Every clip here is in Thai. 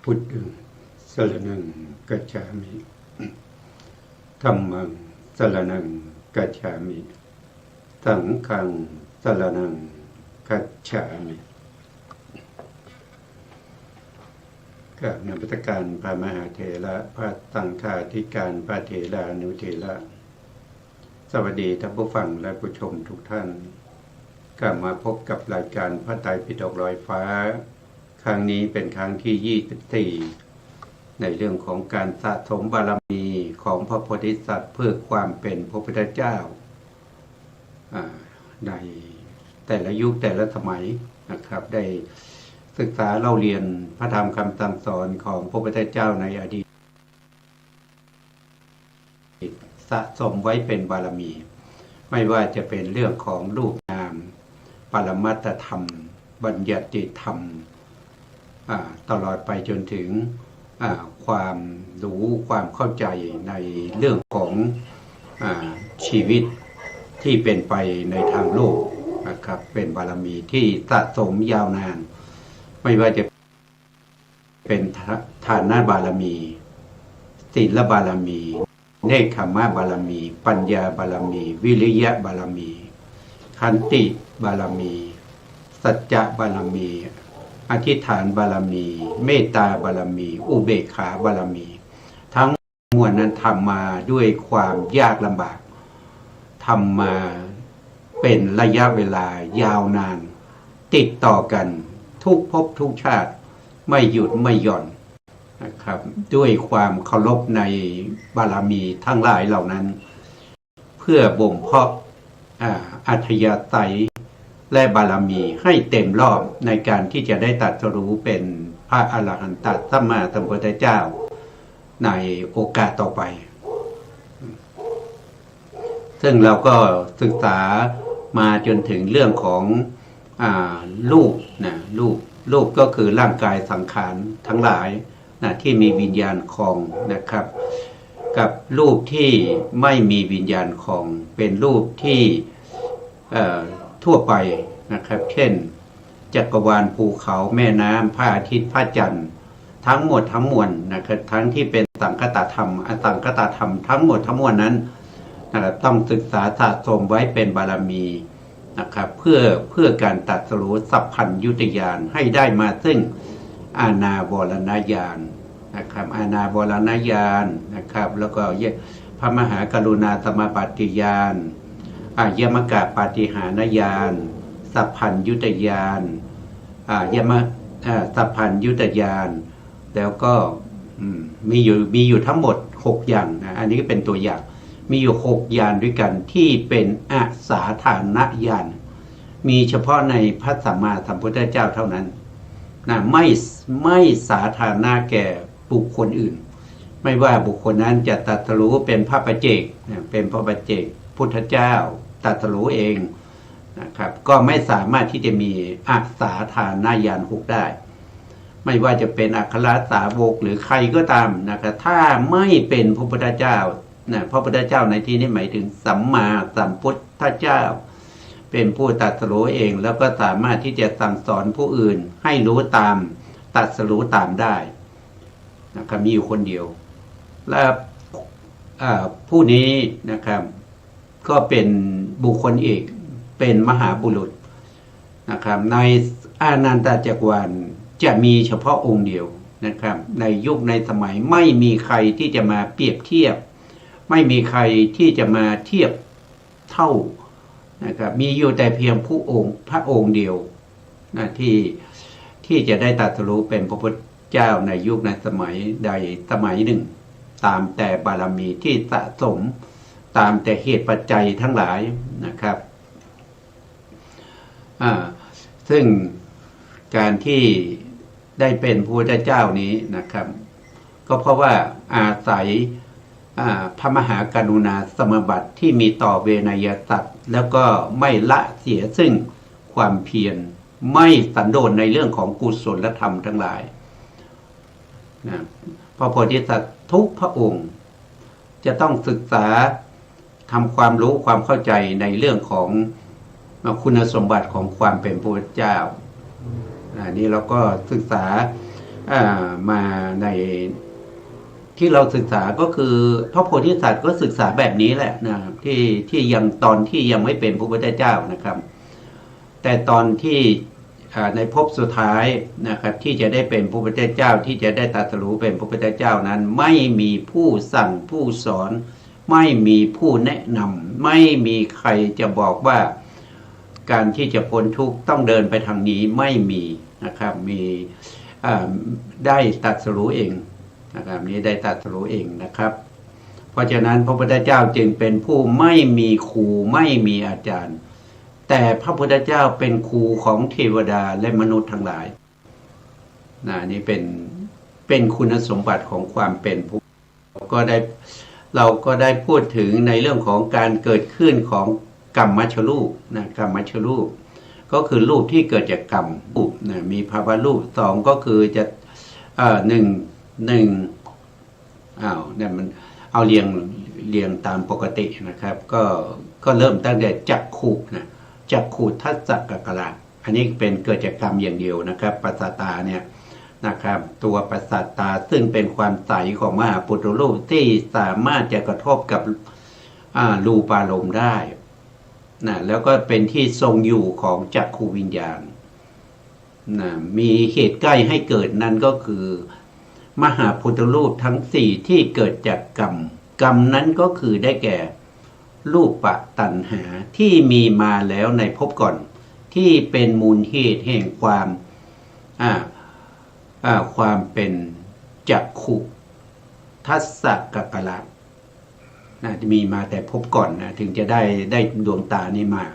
พุทธังสรณังกัจฉามิธัมมังสรณังกัจฉามิสังฆังสรณังกัจฉามิกราบนมัสการพระมหาเถระพระสังฆาธิการพระเถรานุเถระสวัสดีท่านผู้ฟังและผู้ชมทุกท่านกลับมาพบกับรายการพระไตรปิฎกลอยฟ้าครั้งนี้เป็นครั้งที่24ในเรื่องของการสะสมบารมีของพระโพธิสัตว์เพื่อความเป็นพระพุทธเจ้าในแต่ละยุคแต่ละสมัยนะครับได้ศึกษาเล่าเรียนพระธรรมคำสั่งสอนของพระพุทธเจ้าในอดีตสะสมไว้เป็นบารมีไม่ว่าจะเป็นเรื่องของรูปนามปรมัตถธรรมบัญญัติธรรมตลอดไปจนถึงความรู้ความเข้าใจในเรื่องของชีวิตที่เป็นไปในทางโลกนะครับเป็นบารมีที่สะสมยาวนานไม่ว่าจะเป็นทานบารมีศีลบารมีเนกขมะบารมีปัญญาบารมีวิริยะบารมีขันติบารมีสัจจะบารมีอธิษฐานบารมีเมตตาบารมีอุเบกขาบารมี ทั้งมวลนั้นทำมาด้วยความยากลำบากทำมาเป็นระยะเวลายาวนานติดต่อกันทุกภพทุกชาติไม่หยุดไม่หย่อนนะครับด้วยความเคารพในบารมีทั้งหลายเหล่านั้นเพื่อบ่มเพาะอัธยาศัยและบารมีให้เต็มรอบในการที่จะได้ตรัสรู้เป็นพระอรหันตสัมมาสัมพุทธเจ้าในโอกาสต่อไปซึ่งเราก็ศึกษามาจนถึงเรื่องของรูปนะรูปก็คือร่างกายสังขารทั้งหลายนะที่มีวิญญาณครองนะครับกับรูปที่ไม่มีวิญญาณครองเป็นรูปที่ทั่วไปนะครับเช่นจักรวาลภูเขาแม่น้ำพระอาทิตย์พระจันทร์ทั้งหมดทั้งมวลนะครับทั้งที่เป็นสังคตธรรมอสังคตธรรมทั้งหมดทั้งมวลนั้นนะครับต้องศึกษาสะสมไว้เป็นบารมีนะครับเพื่อการตรัสรู้สัพพัญญุตญาณให้ได้มาซึ่งอาณาวรณญาณนะครับอาณาวรณญาณนะครับแล้วก็พระมหากรุณาสมาปฏิญาณยมกะปาฏิหาริญาณสัพพัญญุตญาณสัพพัญญุตญาณแล้วก็มีอยู่ทั้งหมด6อย่างนะอันนี้ก็เป็นตัวอย่างมีอยู่6ญาณด้วยกันที่เป็นอสาธารณญาณมีเฉพาะในพระสัมมาสัมพุทธเจ้าเท่านั้นนะไม่สาธารณะแก่บุคคลอื่นไม่ว่าบุคคลนั้นจะตรัสรู้เป็นพระปัจเจกเป็นพระปัจเจกพุทธเจ้าตรัสรู้เองนะครับก็ไม่สามารถที่จะมีอสาธารณญาณ6ได้ไม่ว่าจะเป็นอัครสาวกหรือใครก็ตามนะครับถ้าไม่เป็นพระพุทธเจ้านะพระพุทธเจ้าในที่นี้หมายถึงสัมมาสัมพุทธเจ้าเป็นผู้ตรัสรู้เองแล้วก็สามารถที่จะสั่งสอนผู้อื่นให้รู้ตามตรัสรู้ตามได้นะครับมีอยู่คนเดียวและผู้นี้นะครับก็เป็นบุคคลเอกเป็นมหาบุรุษนะครับในอานันตจักรวาลจะมีเฉพาะองค์เดียวนะครับในยุคในสมัยไม่มีใครที่จะมาเปรียบเทียบไม่มีใครที่จะมาเทียบเท่านะครับมีอยู่แต่เพียงพระองค์เดียวนะที่จะได้ตรัสรู้เป็นพระพุทธเจ้าในยุคในสมัยใดสมัยหนึ่งตามแต่บารมีที่สะสมตามแต่เหตุปัจจัยทั้งหลายนะครับซึ่งการที่ได้เป็นพระพุทธเจ้านี้นะครับก็เพราะว่าอาศัยพระมหากรุณาสมบัติที่มีต่อเวนยสัตว์แล้วก็ไม่ละเสียซึ่งความเพียรไม่สันโดษในเรื่องของกุศลธรรมทั้งหลายนะพระโพธิสัตว์ทุกพระองค์จะต้องศึกษาทำความรู้ความเข้าใจในเรื่องของคุณสมบัติของความเป็นพระพุทธเจ้านี่เราก็ศึกษา มาในที่เราศึกษาก็คือพระโพธิสัตว์ก็ศึกษาแบบนี้แหละนะครับที่ยังตอนที่ยังไม่เป็นพระพุทธเจ้านะครับแต่ตอนที่ในภพสุดท้ายนะครับที่จะได้เป็นพระพุทธเจ้าที่จะได้ตรัสรู้เป็นพระพุทธเจ้านั้นไม่มีผู้สั่งผู้สอนไม่มีผู้แนะนำไม่มีใครจะบอกว่าการที่จะพ้นทุกข์ต้องเดินไปทางนี้ไม่มีนะครับมีได้ตรัสรู้เองนะครับนี้ได้ตรัสรู้เองนะครับเพราะฉะนั้นพระพุทธเจ้าจึงเป็นผู้ไม่มีครูไม่มีอาจารย์แต่พระพุทธเจ้าเป็นครูของเทวดาและมนุษย์ทั้งหลายนี่เป็นคุณสมบัติของความเป็นผู้เราก็ได้พูดถึงในเรื่องของการเกิดขึ้นของกรรมมัชรูปกรรมมัชรูปก็คือรูปที่เกิดจากกรรมรูปมีภาวะรูปสองก็คือจะหนึ่งเนี่ยมันเอาเรียงตามปกตินะครับก็เริ่มตั้งแต่จักขุจักขุทัสสะกะกะละอันนี้เป็นเกิดจากกรรมอย่างเดียวนะครับปัสสตาเนี่ยนะครับตัวปัสสตาซึ่งเป็นความใสของมหาปุถุรูปที่สามารถจะกระทบกับรูปารมณ์ได้แล้วก็เป็นที่ทรงอยู่ของจักขุวิญญาณมีเหตุใกล้ให้เกิดนั้นก็คือมหาพุทธรูปทั้งสี่ที่เกิดจากกรรมนั้นก็คือได้แก่รูปตัณหาที่มีมาแล้วในภพก่อนที่เป็นมูลเหตุแห่งความเป็นจักขุทัสสะกะกะละมีมาแต่ภพก่อนถึงจะได้ดวงตานี้มา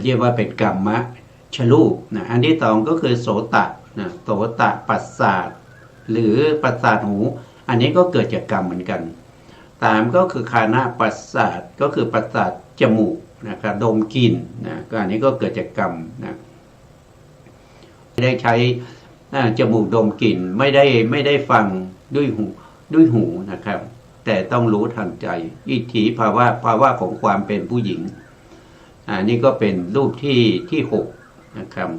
เรียกว่าเป็นกรรมชรูปอันที่สองก็คือโสตปัสสาทหรือประสาทหูอันนี้ก็เกิดจากกรรมเหมือนกันสามก็คือคานะประสาทก็คือประสาทจมูกนะครับดมกลิ่นก็อันนี้ก็เกิดจากกรรมไม่ได้ใช้จมูกดมกลิ่นไม่ได้ฟังด้วยหูนะครับแต่ต้องรู้ทางใจอิทธิภาวะของความเป็นผู้หญิงนี่ก็เป็นรูปที่หกนะครับ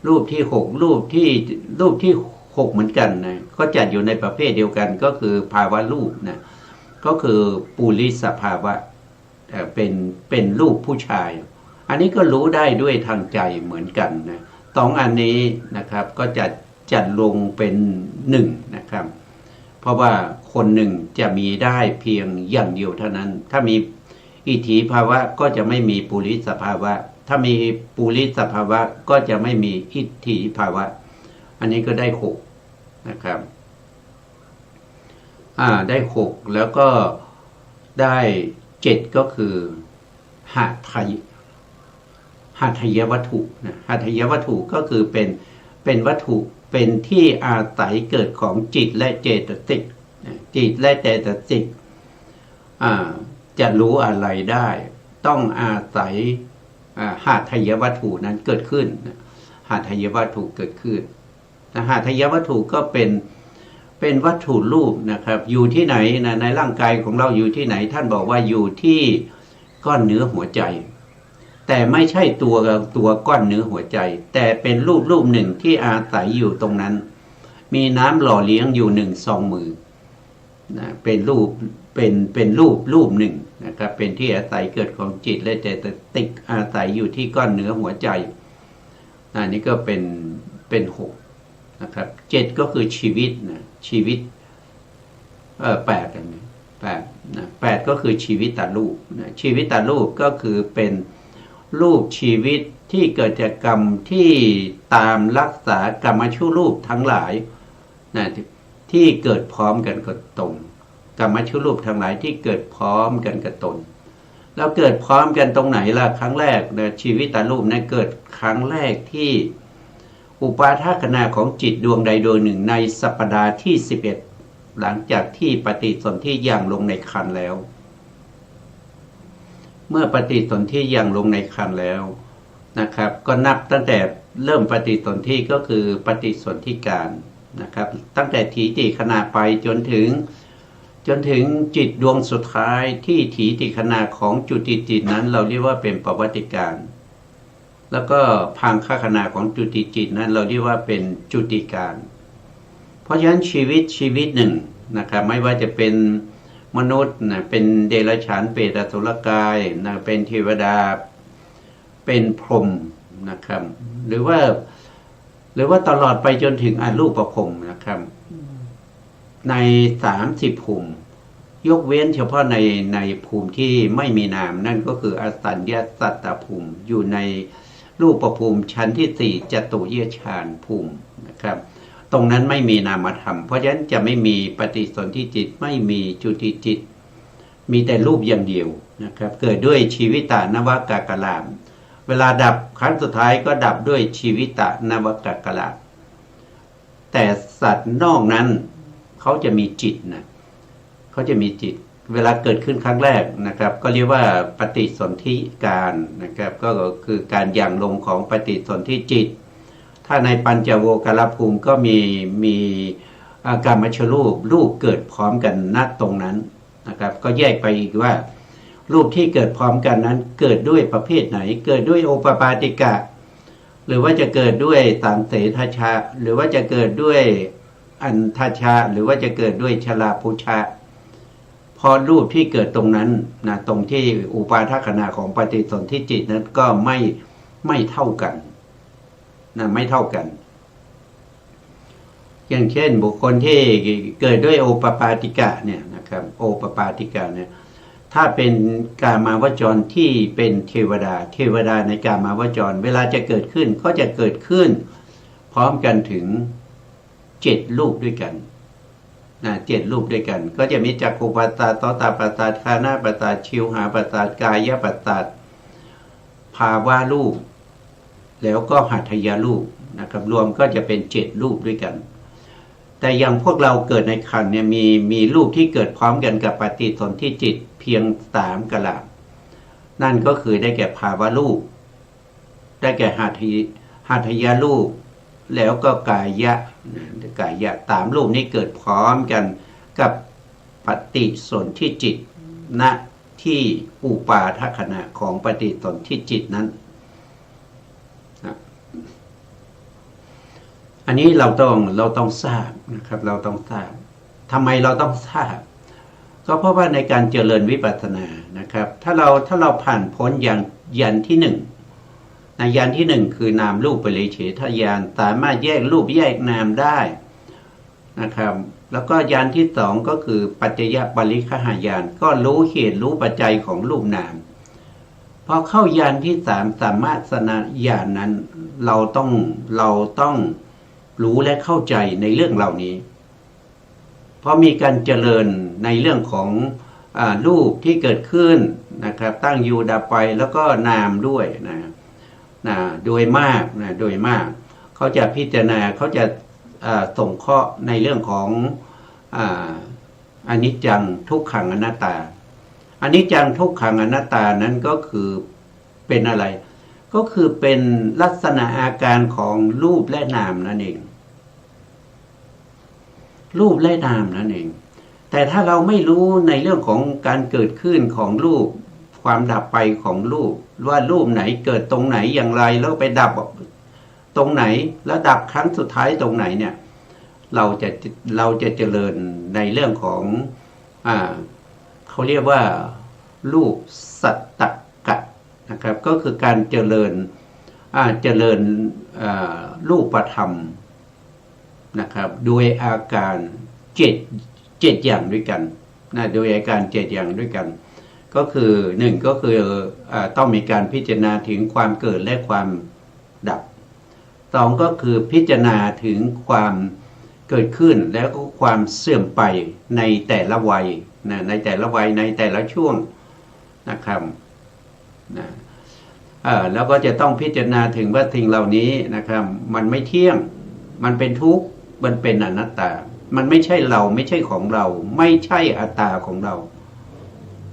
รูปที่หกรูปที่หกเหมือนกันก็จัดอยู่ในประเภทเดียวกันก็คือภาวะรูปก็คือปุริสภาวะเป็นรูปผู้ชายอันนี้ก็รู้ได้ด้วยทางใจเหมือนกันสองอันนี้นะครับก็จัดลงเป็นหนึ่งนะครับเพราะว่าคนหนึ่งจะมีได้เพียงอย่างเดียวเท่านั้นถ้ามีอิทธิภาวะก็จะไม่มีปุริสภาวะถ้ามีปุริสภาวะก็จะไม่มีอิทธิภาวะอันนี้ก็ได้หกนะครับได้หกแล้วก็ได้เจ็ดก็คือหาทายวัตถุหาทายวัตถุก็คือเป็นวัตถุเป็นที่อาศัยเกิดของจิตและเจตสิกจิตและเจตสิกจะรู้อะไรได้ต้องอาศัยหาทายวัตถุนั้นเกิดขึ้นหาทายวัตถุเกิดขึ้นหาทายวัตถุก็เป็นวัตถุรูปนะครับอยู่ที่ไหนในร่างกายของเราอยู่ที่ไหนท่านบอกว่าอยู่ที่ก้อนเนื้อหัวใจแต่ไม่ใช่ตัวก้อนเนื้อหัวใจแต่เป็นรูปหนึ่งที่อาศัยอยู่ตรงนั้นมีน้ำหล่อเลี้ยงอยู่หนึ่งซองมือเป็นรูปหนึ่งนะครับเป็นที่อาศัยเกิดของจิตและเจตสิกอาศัยอยู่ที่ก้อนเนื้อหัวใจอันนี้ก็เป็นหกนะครับเจ็ดก็คือชีวิตแปดแปดก็คือชีวิตตารูปชีวิตตารูปก็คือเป็นรูปชีวิตที่เกิดจากกรรมที่ตามรักษากรรมชั่วรูปทั้งหลายที่เกิดพร้อมกันกับตนกรรมชั่วรูปทั้งหลายที่เกิดพร้อมกันกับตนแล้วเกิดพร้อมกันตรงไหนล่ะครั้งแรกชีวิตตารูปนั้นเกิดครั้งแรกที่อุปาทขณะของจิตดวงใดดวงหนึ่งในสัปดาห์ที่11หลังจากที่ปฏิสนธิอย่างลงในครรภ์แล้วเมื่อปฏิสนธิอย่างลงในครรภ์แล้วนะครับก็นับตั้งแต่เริ่มปฏิสนธิก็คือปฏิสนธิการนะครับตั้งแต่ถีติขณะไปจนถึงจิตดวงสุดท้ายที่ถีติขณะของจุติจิตนั้นเราเรียกว่าเป็นปวัตติการแล้วก็พังคขณะของจุติจิตนั้นเราเรียกว่าเป็นจุติการ ราะฉะนั้นชีวิตหนึ่งนะครับไม่ว่าจะเป็นมนุษย์นะเป็นเดรัจฉานเปรตอสุรกายนะเป็นเทวดาเป็นพรหมนะครับหรือว่าตลอดไปจนถึงอรูปภพนะครับใน30 ภูมิยกเว้นเฉพาะในภูมิที่ไม่มีนามนั่นก็คืออสัญญาสัตตภูมิอยู่ในรูปภูมิชั้นที่4จตุเยฌานภูมินะครับตรงนั้นไม่มีนามธรรมเพราะฉะนั้นจะไม่มีปฏิสนธิจิตไม่มีจุติจิตมีแต่รูปอย่างเดียวนะครับเกิดด้วยชีวิตานวากากลามเวลาดับครั้งสุดท้ายก็ดับด้วยชีวิตานวากากลามแต่สัตว์นอกนั้นเขาจะมีจิตนะเขาจะมีจิตเวลาเกิดขึ้นครั้งแรกนะครับก็เรียกว่าปฏิสนธิการนะครับก็คือการหยั่งลงของปฏิสนธิจิตถ้าในปัญจโวการภูมิก็มีกามชรูปเกิดพร้อมกันณตรงนั้นนะครับก็แยกไปอีกว่ารูปที่เกิดพร้อมกันนั้นเกิดด้วยประเภทไหนเกิดด้วยโอปปาติกะหรือว่าจะเกิดด้วยสังเสทชะหรือว่าจะเกิดด้วยอันทชะหรือว่าจะเกิดด้วยชลาพุชะพอรูปที่เกิดตรงนั้นนะตรงที่อุปาทขณะของปฏิสนธิจิตนั้นก็ไม่เท่ากันนะไม่เท่ากันอย่างเช่นบุคคลที่เกิดด้วยโอปปาติกะเนี่ยนะครับโอปปาติกะเนี่ยถ้าเป็นกามาวจรที่เป็นเทวดาในกามาวจรเวลาจะเกิดขึ้นก็จะเกิดขึ้นพร้อมกันถึง7 รูปด้วยกันนะ7 รูปด้วยกันก็จะมีจักขุปัสสะโสตปัสสะฆานะปัสสะชิวหาปัสสะกายปัสสะภาวะรูปแล้วก็หัตถยรูปนะครับรวมก็จะเป็น7 รูปด้วยกันแต่อย่างพวกเราเกิดในขันธ์เนี่ยมีรูปที่เกิดพร้อมกันกับปฏิสนธิจิตเพียง3 กะละนั่นก็คือได้แก่ภาวะรูปได้แก่หัตถยรูปแล้วก็กายะ3 รูปนี้เกิดพร้อมกันกับปฏิสนธิจิตณที่อุปาทขณะของปฏิสนธิจิตนั้นอันนี้เราต้องทราบนะครับเราต้องทราบทำไมเราต้องทราบก็เพราะว่าในการเจริญวิปัสสนานะครับถ้าเราผ่านพ้นยันที่1ในยันที่1คือนามรูปปริเฉทญาณสามารถแยกรูปแยกนามได้นะครับแล้วก็ยันที่2ก็คือปัจจยปริคหายานก็รู้เหตุรู้ปัจจัยของรูปนามพอเข้ายันที่3สามารถสนาญาณนั้นเราต้องรู้และเข้าใจในเรื่องเหล่านี้เพราะมีการเจริญในเรื่องของรูปที่เกิดขึ้นนะครับตั้งอยู่ดับไปแล้วก็นามด้วยนะโดยมากเขาจะพิจารณาเขาจะส่งเคราะห์ในเรื่องของอนิจจังทุกขังอนัตตาอนิจจังทุกขังอนัตตานั้นก็คือเป็นอะไรก็คือเป็นลักษณะอาการของรูปและนามนั่นเองรูปและนามนั่นเองแต่ถ้าเราไม่รู้ในเรื่องของการเกิดขึ้นของรูปความดับไปของรูปว่ารูปไหนเกิดตรงไหนอย่างไรแล้วไปดับตรงไหนแล้วดับครั้งสุดท้ายตรงไหนเนี่ยเราจะเจริญในเรื่องของเขาเรียกว่ารูปสัตตกะนะครับก็คือการเจริญรูปธรรมนะครับโดยอาการ7อย่างด้วยกันนะโดยอาการ7อย่างด้วยกันก็คือ1ก็คือต้องมีการพิจารณาถึงความเกิดและความดับ2ก็คือพิจารณาถึงความเกิดขึ้นแล้วก็ความเสื่อมไปในแต่ละวัยนะในแต่ละวัยในแต่ละช่วงนะครับนะแล้วก็จะต้องพิจารณาถึงว่าสิ่งเหล่านี้นะครับมันไม่เที่ยงมันเป็นทุกข์มันเป็นอนัตตามันไม่ใช่เราไม่ใช่ของเราไม่ใช่อัตตาของเรา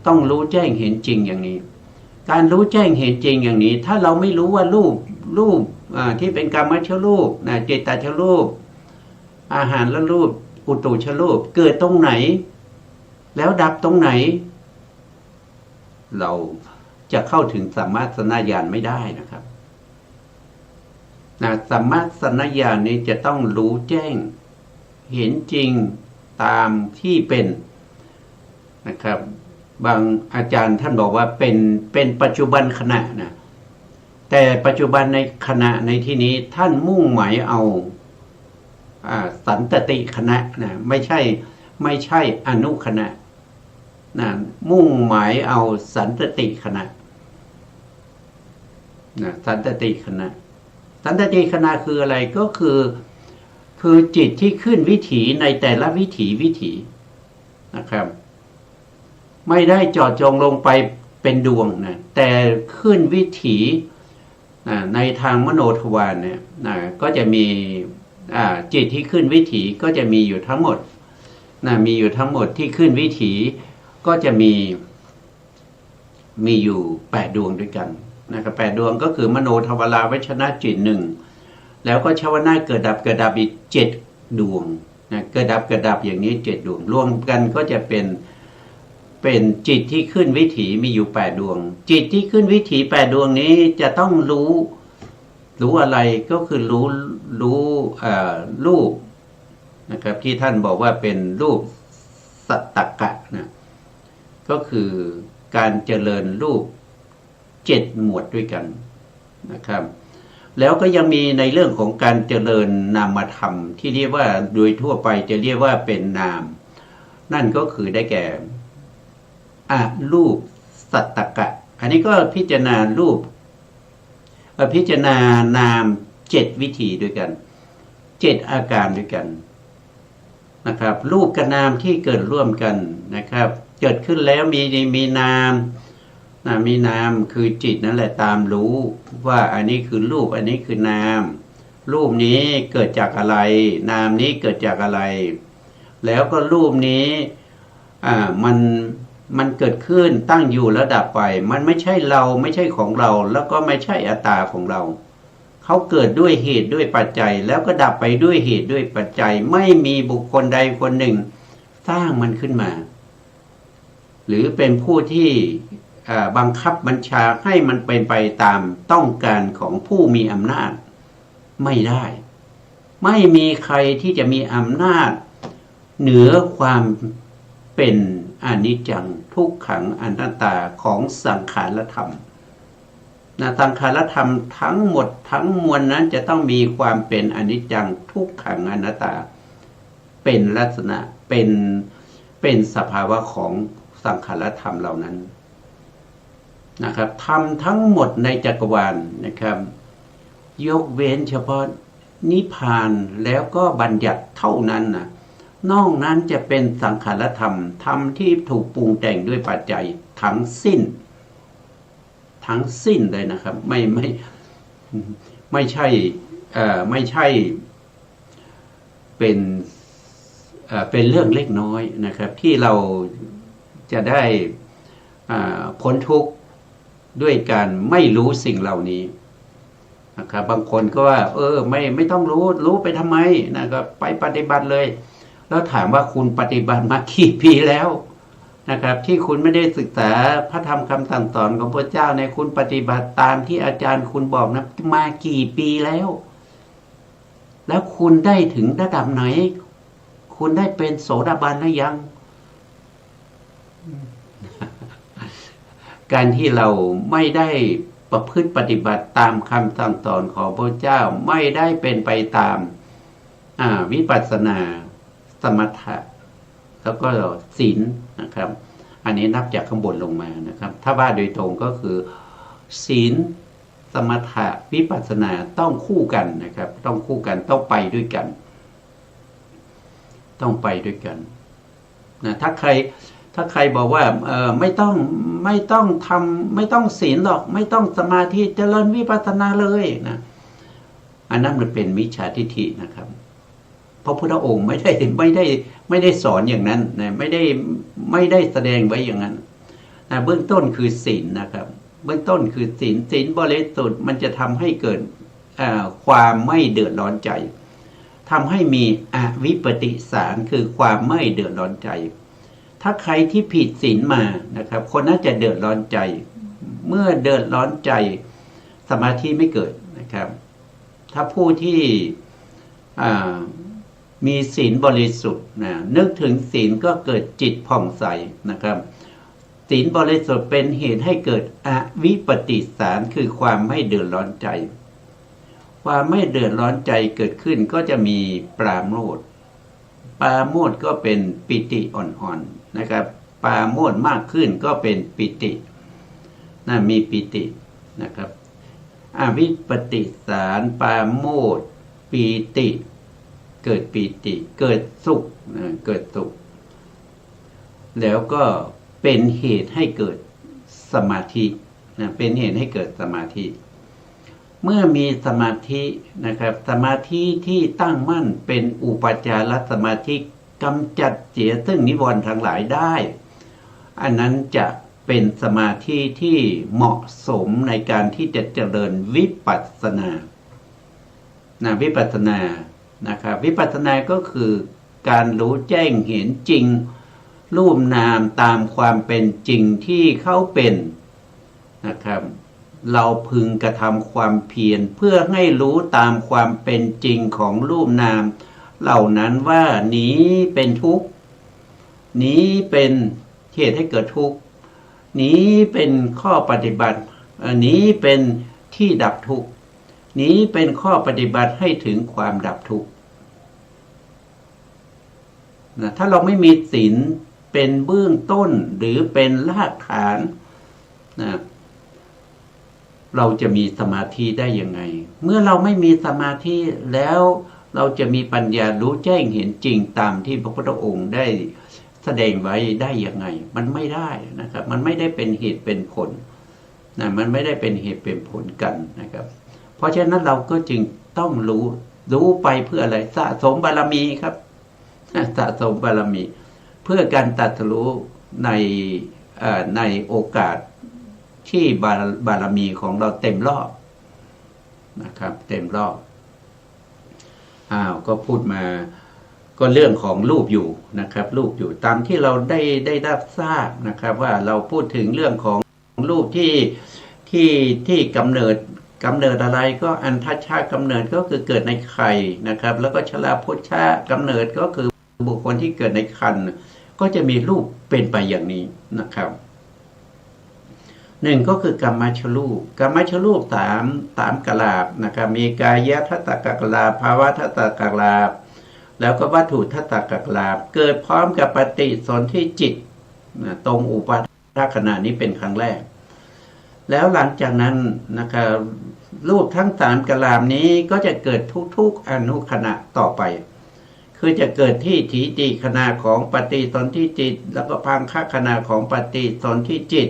ต้องรู้แจ้งเห็นจริงอย่างนี้การรู้แจ้งเห็นจริงอย่างนี้ถ้าเราไม่รู้ว่ารูปที่เป็นกามชรูปเจตชรูปอาหารและรูปอุตุชรูปเกิดตรงไหนแล้วดับตรงไหนเราจะเข้าถึงสัมมาสนญาณไม่ได้นะครับสัมมาสนญาณนี้จะต้องรู้แจ้ง เห็นจริงตามที่เป็นนะครับบางอาจารย์ท่านบอกว่าเป็นปัจจุบันขณะนะแต่ปัจจุบันในขณะในที่นี้ท่านมุ่งหมายเอาสันตติขณะนะไม่ใช่อนุขณะนะมุ่งหมายเอาสันตติขณะนะสันตติขณะสันตติขณะคืออะไรก็คือจิตที่ขึ้นวิถีในแต่ละวิถีนะครับไม่ได้เจาะจงลงไปเป็นดวงนะแต่ขึ้นวิถีในทางมโนทวารเนี่ยก็จะมีจิตที่ขึ้นวิถีก็จะมีอยู่ทั้งหมดมีอยู่ทั้งหมดที่ขึ้นวิถีก็จะมีอยู่8 ดวงด้วยกันนะครับ8 ดวงก็คือมโนทวาราวชนะจิต1แล้วก็ชวนาเกิดดับอีก7 ดวงนะเกิดดับอย่างนี้7 ดวงรวมกันก็จะเป็นจิตที่ขึ้นวิถีมีอยู่8 ดวงจิตที่ขึ้นวิถี8 ดวงนี้จะต้องรู้อะไรก็คือรู้รูปนะครับที่ท่านบอกว่าเป็นรูปสัตตกะนะก็คือการเจริญรูป7 หมวดด้วยกันนะครับแล้วก็ยังมีในเรื่องของการเจริญนามธรรมที่เรียกว่าโดยทั่วไปจะเรียกว่าเป็นนามนั่นก็คือได้แก่รูปสัตตกะอันนี้ก็พิจารณารูปพิจารณานาม7 วิธีด้วยกัน7 อาการด้วยกันนะครับรูปกับนามที่เกิดร่วมกันนะครับเกิดขึ้นแล้วมีนามมีนามคือจิตนั่นแหละตามรู้ว่าอันนี้คือรูปอันนี้คือนามรูปนี้เกิดจากอะไรนามนี้เกิดจากอะไรแล้วก็รูปนี้มันเกิดขึ้นตั้งอยู่แล้วดับไปมันไม่ใช่เราไม่ใช่ของเราแล้วก็ไม่ใช่อัตตาของเราเขาเกิดด้วยเหตุด้วยปัจจัยแล้วก็ดับไปด้วยเหตุด้วยปัจจัยไม่มีบุคคลใดคนหนึ่งสร้างมันขึ้นมาหรือเป็นผู้ที่บังคับบัญชาให้มันเป็นไปตามต้องการของผู้มีอำนาจไม่ได้ไม่มีใครที่จะมีอำนาจเหนือความเป็นอนิจจังทุกขังอนัตตาของสังขารธรรมสังขารธรรมทั้งหมดทั้งมวลนั้นจะต้องมีความเป็นอนิจจังทุกขังอนัตตาเป็นลักษณะเป็นสภาวะของสังขารธรรมเหล่านั้นนะครับทำทั้งหมดในจักรวาลนะครับยกเว้นเฉพาะนิพพานแล้วก็บัญญัติเท่านั้นนะนอกนั้นจะเป็นสังขารธรรมที่ถูกปรุงแต่งด้วยปัจจัยทั้งสิ้นเลยนะครับไม่ใช่เป็นเรื่องเล็กน้อยนะครับที่เราจะได้พ้นทุกข์ด้วยการไม่รู้สิ่งเหล่านี้นะครับบางคนก็ว่าไม่ต้องรู้ไปทำไมนะก็ไปปฏิบัติเลยแล้วถามว่าคุณปฏิบัติมากี่ปีแล้วนะครับที่คุณไม่ได้ศึกษาพระธรรมคำสั่งสอนของพระเจ้าในคุณปฏิบัติตามที่อาจารย์คุณบอกนะมากี่ปีแล้วคุณได้ถึงระดับไหนคุณได้เป็นโสดาบันหรือยังการที่เราไม่ได้ประพฤติปฏิบัติตามคำสั่งสอนของพระเจ้าไม่ได้เป็นไปตามวิปัสสนาสมถะแล้วก็ศีลนะครับอันนี้นับจากข้างบนลงมานะครับถ้าว่าโดยตรงก็คือศีลสมถะวิปัสสนาต้องคู่กันนะครับต้องคู่กันต้องไปด้วยกันนะถ้าใครบอกว่าไม่ต้องทำไม่ต้องศีลหรอกไม่ต้องสมาธิเจริญวิปัสสนาเลยนะอันนั้นมันเป็นมิจฉาทิฏฐินะครับพระพุทธองค์ไม่ได้สอนอย่างนั้นนะไม่ได้แสดงไว้อย่างนั้นนะเบื้องต้นคือศีลนะครับเบื้องต้นคือศีลบริสุทธิ์มันจะทำให้เกิดความไม่เดือดร้อนใจทำให้มีอวิปปิสารคือความไม่เดือดร้อนใจถ้าใครที่ผิดศีลมานะครับคนนั้นจะเดือดร้อนใจเมื่อเดือดร้อนใจสมาธิไม่เกิดนะครับถ้าผู้ที่ มีศีลบริสุทธิ์นะนึกถึงศีลก็เกิดจิตผ่องใสนะครับศีลบริสุทธิ์เป็นเหตุให้เกิดอวิปปิสารคือความไม่เดือดร้อนใจความไม่เดือดร้อนใจเกิดขึ้นก็จะมีปราโมทย์ปราโมทย์ก็เป็นปิติอ่อนๆนะครับปราโมทย์มากขึ้นก็เป็นปิตินะมีปิตินะครับอวิปปิสารปราโมทย์ปิติเกิดปิติเกิดสุขเกิดสุขแล้วก็เป็นเหตุให้เกิดสมาธินะเป็นเหตุให้เกิดสมาธิเมื่อมีสมาธินะครับสมาธิที่ตั้งมั่นเป็นอุปจารสมาธิกำจัดเสียซึ่งนิวรณ์ทั้งหลายได้อันนั้นจะเป็นสมาธิที่เหมาะสมในการที่จะเจริญวิปัสสนาวิปัสสนานะครับวิปัสสนาก็คือการรู้แจ้งเห็นจริงรูปนามตามความเป็นจริงที่เขาเป็นนะครับเราพึงกระทำความเพียรเพื่อให้รู้ตามความเป็นจริงของรูปนามเหล่านั้นว่านี้เป็นทุกข์นี้เป็นเหตุให้เกิดทุกข์นี้เป็นข้อปฏิบัตินี้เป็นที่ดับทุกข์นี้เป็นข้อปฏิบัติให้ถึงความดับทุกข์ถ้าเราไม่มีศีลเป็นเบื้องต้นหรือเป็นรากฐานเราจะมีสมาธิได้ยังไงเมื่อเราไม่มีสมาธิแล้วเราจะมีปัญญารู้แจ้งเห็นจริงตามที่พระพุทธองค์ได้แสดงไว้ได้ยังไงมันไม่ได้นะครับมันไม่ได้เป็นเหตุเป็นผลมันไม่ได้เป็นเหตุเป็นผลกันนะครับเพราะฉะนั้นเราก็จึงต้องรู้ไปเพื่ออะไรสะสมบารมีครับสะสมบารมีเพื่อการตรัสรู้ในโอกาสที่บารมีของเราเต็มรอบนะครับเต็มรอบก็พูดมาก็เรื่องของรูปอยู่นะครับรูปอยู่ตามที่เราได้รับทราบนะครับว่าเราพูดถึงเรื่องของรูปที่กำเนิดอะไรก็อันทัชชากำเนิดก็คือเกิดในไข่นะครับแล้วก็ชราพุชชากำเนิดก็คือบุคคลที่เกิดในครรภ์ก็จะมีรูปเป็นไปอย่างนี้นะครับหนึ่งก็คือกรรมชรูปสามกลาบนะครับมีกายทัตตกลาภภาวะทัตตกลาภแล้วก็วัตถุทัตตกลาภเกิดพร้อมกับปฏิสนธิจิตตรงอุปาทขณะนี้เป็นครั้งแรกแล้วหลังจากนั้นนะครับรูปทั้งสามกลาภนี้ก็จะเกิดทุกๆอนุขณะต่อไปคือจะเกิดที่ถีติขณะของปฏิสนธิจิตแล้วก็พังคขณะของปฏิสนธิจิต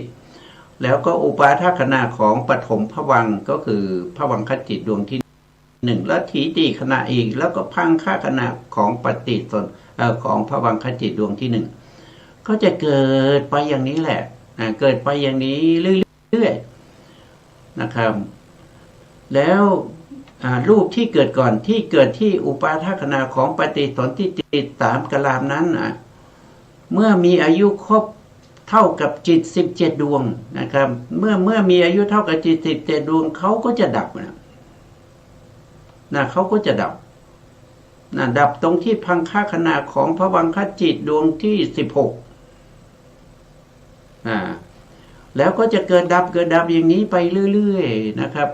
แล้วก็อุปาทขณะของปฐมภวังค์ก็คือภวังคจิตดวงที่หนึ่งแล้วถีติขณะอีกแล้วก็พังคขณะของปฏิสนของภวังคจิตดวงที่หนึ่งก็จะเกิดไปอย่างนี้แหละเกิดไปอย่างนี้เรื่อยๆนะครับแล้วรูปที่เกิดก่อนที่เกิดที่อุปาทขณะของปฏิสนธิจิตสามกลาภนั้นเมื่อมีอายุครบเท่ากับจิต17ดวงนะครับเมื่อมีอายุเท่ากับจิต17ดวงเขาก็จะดับเขาก็จะดับดับตรงที่พังคขณะของภวังคจิตดวงที่16แล้วก็จะเกิดดับอย่างนี้ไปเรื่อยๆนะครับ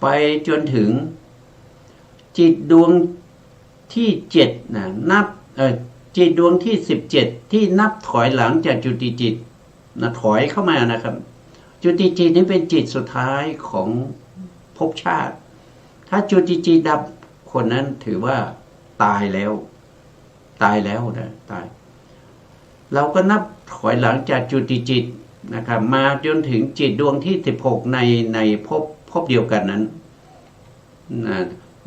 ไปจนถึงจิตดวงที่7นับจิตดวงที่17ที่นับถอยหลังจากจุติจิตถอยเข้ามานะครับจุติจิตนี้เป็นจิตสุดท้ายของภพชาติถ้าจุติจิตดับคนนั้นถือว่าตายแล้วนะตายเราก็นับถอยหลังจากจุติจิตนะครับมาจนถึงจิตดวงที่16ในภพเดียวกันนั้น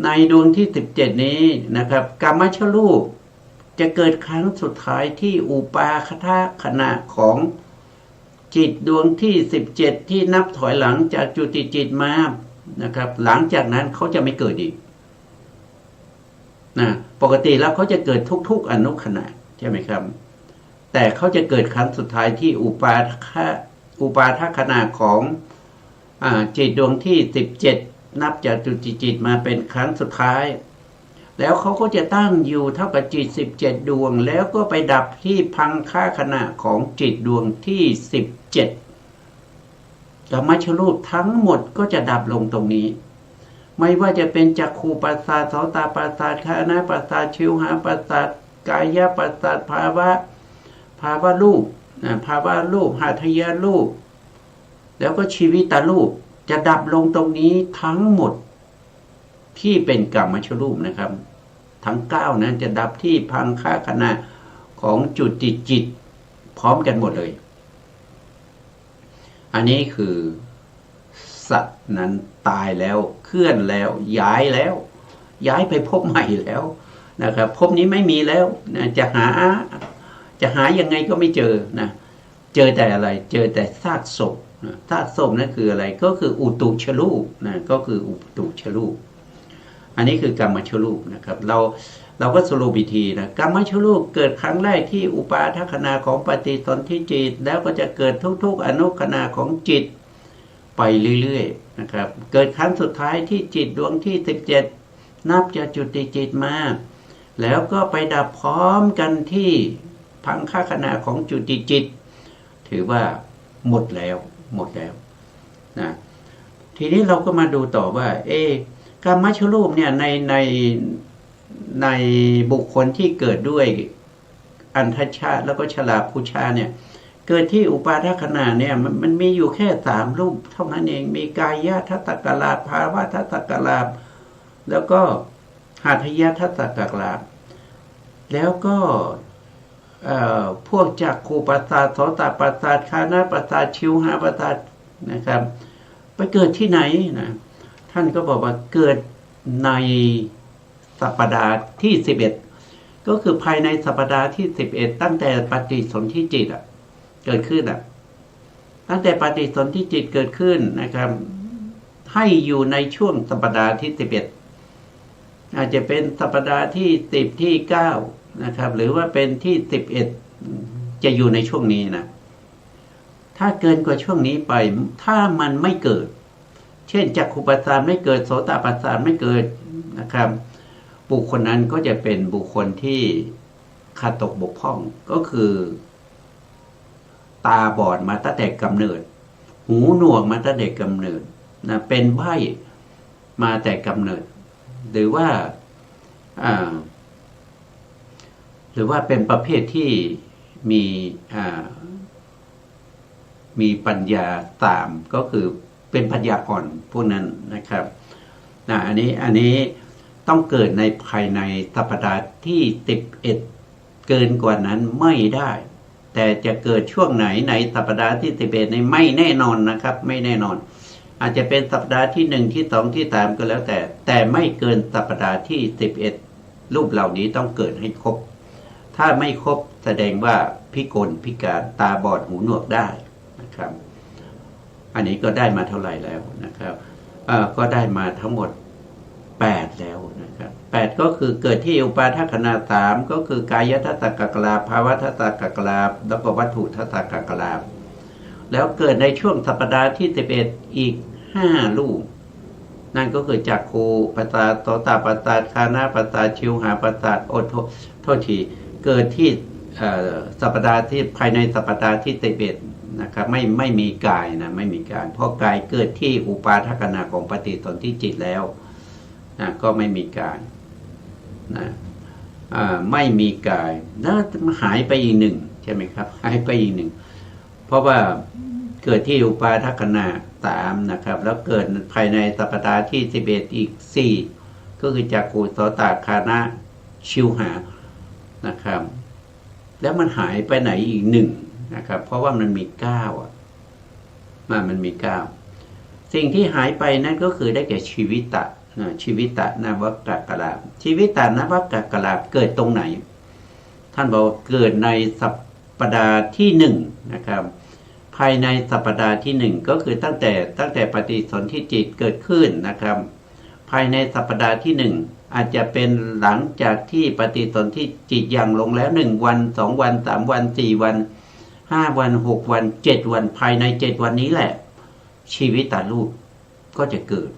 ในดวงที่17นี้นะครับกามชรูปจะเกิดครั้งสุดท้ายที่อุปาทขณะของจิตดวงที่17ที่นับถอยหลังจากจุติจิตมานะครับหลังจากนั้นเขาจะไม่เกิดอีกปกติแล้วเขาจะเกิดทุกๆอนุขณะใช่ไหมครับแต่เขาจะเกิดครั้งสุดท้ายที่อุปาทขณะของจิตดวงที่17นับจากจุติจิตมาเป็นครั้งสุดท้าย แล้วเขาก็จะตั้งอยู่เท่ากับจิต17 ดวงแล้วก็ไปดับที่พังค่าขณะของจิตดวงที่17กามชรูปทั้งหมดก็จะดับลงตรงนี้ไม่ว่าจะเป็นจักขูประสาทโสตประสาทคานะประสาทชิวหาประสาทกายประสาทภาวะรูปภาวะรูปหัตถยรูปแล้วก็ชีวิตรูปจะดับลงตรงนี้ทั้งหมดที่เป็นกามชรูปนะครับทั้ง9นั้นจะดับที่พังค่าขณะของจุดจิตพร้อมกันหมดเลยอันนี้คือสัตว์นั้นตายแล้วเคลื่อนแล้วย้ายไปภพใหม่แล้วนะครับภพนี้ไม่มีแล้วนะจะหายังไงก็ไม่เจอนะเจอแต่อะไรเจอแต่ซากศพซากศพนั่นคืออะไรก็คืออุตุชรูปนะก็คืออุตุชรูปอันนี้คือกามชรูปนะครับเราก็สรุปอีกทีนะกามชรูปเกิดครั้งแรกที่อุปาทขณะของปฏิสนธิจิตแล้วก็จะเกิดทุกๆอนุขณะของจิตไปเรื่อยๆนะครับเกิดครั้งสุดท้ายที่จิตดวงที่17นับจากจุติจิตมาแล้วก็ไปดับพร้อมกันที่พังค่าขณะของจุติจิตถือว่าหมดแล้วนะทีนี้เราก็มาดูต่อว่ากามชรูปเนี่ยในบุคคลที่เกิดด้วยอันทชาแล้วก็ชลาภุชาเนี่ยเกิดที่อุปาทขณะเนี่ยมันมีอยู่แค่3 รูปเท่านั้นเองมีกายทัตตกลาภภาวะทัตตกลาภแล้วก็หัตถยทัตตกลาภแล้วก็พวกจักขูประสาทโสตประสาทคานะประสาทชิวหาประสาทนะครับไปเกิดที่ไหนนะท่านก็บอกว่าเกิดในสัปดาห์ที่11ก็คือภายในสัปดาห์ที่11ตั้งแต่ปฏิสนธิจิตเกิดขึ้นตั้งแต่ปฏิสนธิจิตเกิดขึ้นนะครับให้อยู่ในช่วงสัปดาห์ที่11อาจจะเป็นสัปดาห์ที่10ที่9นะครับหรือว่าเป็นที่11จะอยู่ในช่วงนี้นะถ้าเกินกว่าช่วงนี้ไปถ้ามันไม่เกิดเช่นจักขุประสาทไม่เกิดโสตประสาทไม่เกิดนะครับบุคคลนั้นก็จะเป็นบุคคลที่ขาดตกบกพร่องก็คือตาบอดมาตั้งแต่กำเนิดหูหนวกมาตั้งแต่กำเนิดนะเป็นใบ้มาแต่กำเนิดหรือว่าเป็นประเภทที่มีปัญญาตามก็คือเป็นปัญญาอ่อนพวกนั้นนะครับอันนี้ต้องเกิดในภายในสัปดาห์ที่11เกินกว่านั้นไม่ได้แต่จะเกิดช่วงไหนในสัปดาห์ที่11ในไม่แน่นอนนะครับไม่แน่นอนอาจจะเป็นสัปดาห์ที่1ที่2ที่3ก็แล้วแต่ไม่เกินสัปดาห์ที่11รูปเหล่านี้ต้องเกิดให้ครบถ้าไม่ครบแสดงว่าพิกลพิการตาบอดหูหนวกได้นะครับอันนี้ก็ได้มาเท่าไหร่แล้วนะครับก็ได้มาทั้งหมด8แล้วนะครับ8ก็คือเกิดที่อุปาทขณะ3ก็คือกายทัตตกลาภภาวะทัตตกลาภแล้วก็วัตถุทัตตกลาภแล้วเกิดในช่วงสัปดาห์ที่11อีก5 รูปนั่นก็คือจักขูประสาทโสตประสาทคานะประสาทชิวหาประสาทโทษทีเกิดที่สัปดาห์ที่ภายในสัปดาห์ที่11นะครับไม่มีกายนะไม่มีกายเพราะกายเกิดที่อุปาทขณะของปฏิสนธิจิตแล้วก็ไม่มีกายนะไม่มีกายแล้วหายไปอีก1ใช่ไหมครับหายไปอีก1เพราะว่าเกิดที่อุปาทขณะ3นะครับแล้วเกิดภายในสัปดาห์ที่11อีก4ก็คือจักขูโสตคานะชิวหานะครับแล้วมันหายไปไหนอีก1นะครับเพราะว่ามันมี9มันมี9สิ่งที่หายไปนั่นก็คือได้แก่ชีวิตนวกลาภชีวิตนวกลาภเกิดตรงไหนท่านบอกเกิดในสัปดาห์ที่1นะครับภายในสัปดาห์ที่1ก็คือตั้งแต่ปฏิสนธิจิตเกิดขึ้นนะครับภายในสัปดาห์ที่1อาจจะเป็นหลังจากที่ปฏิสนธิจิตยังลงแล้ว1วัน2วัน3วัน4วัน5วัน6วัน7วันภายใน7วันนี้แหละชีวิตรูปก็จะเกิด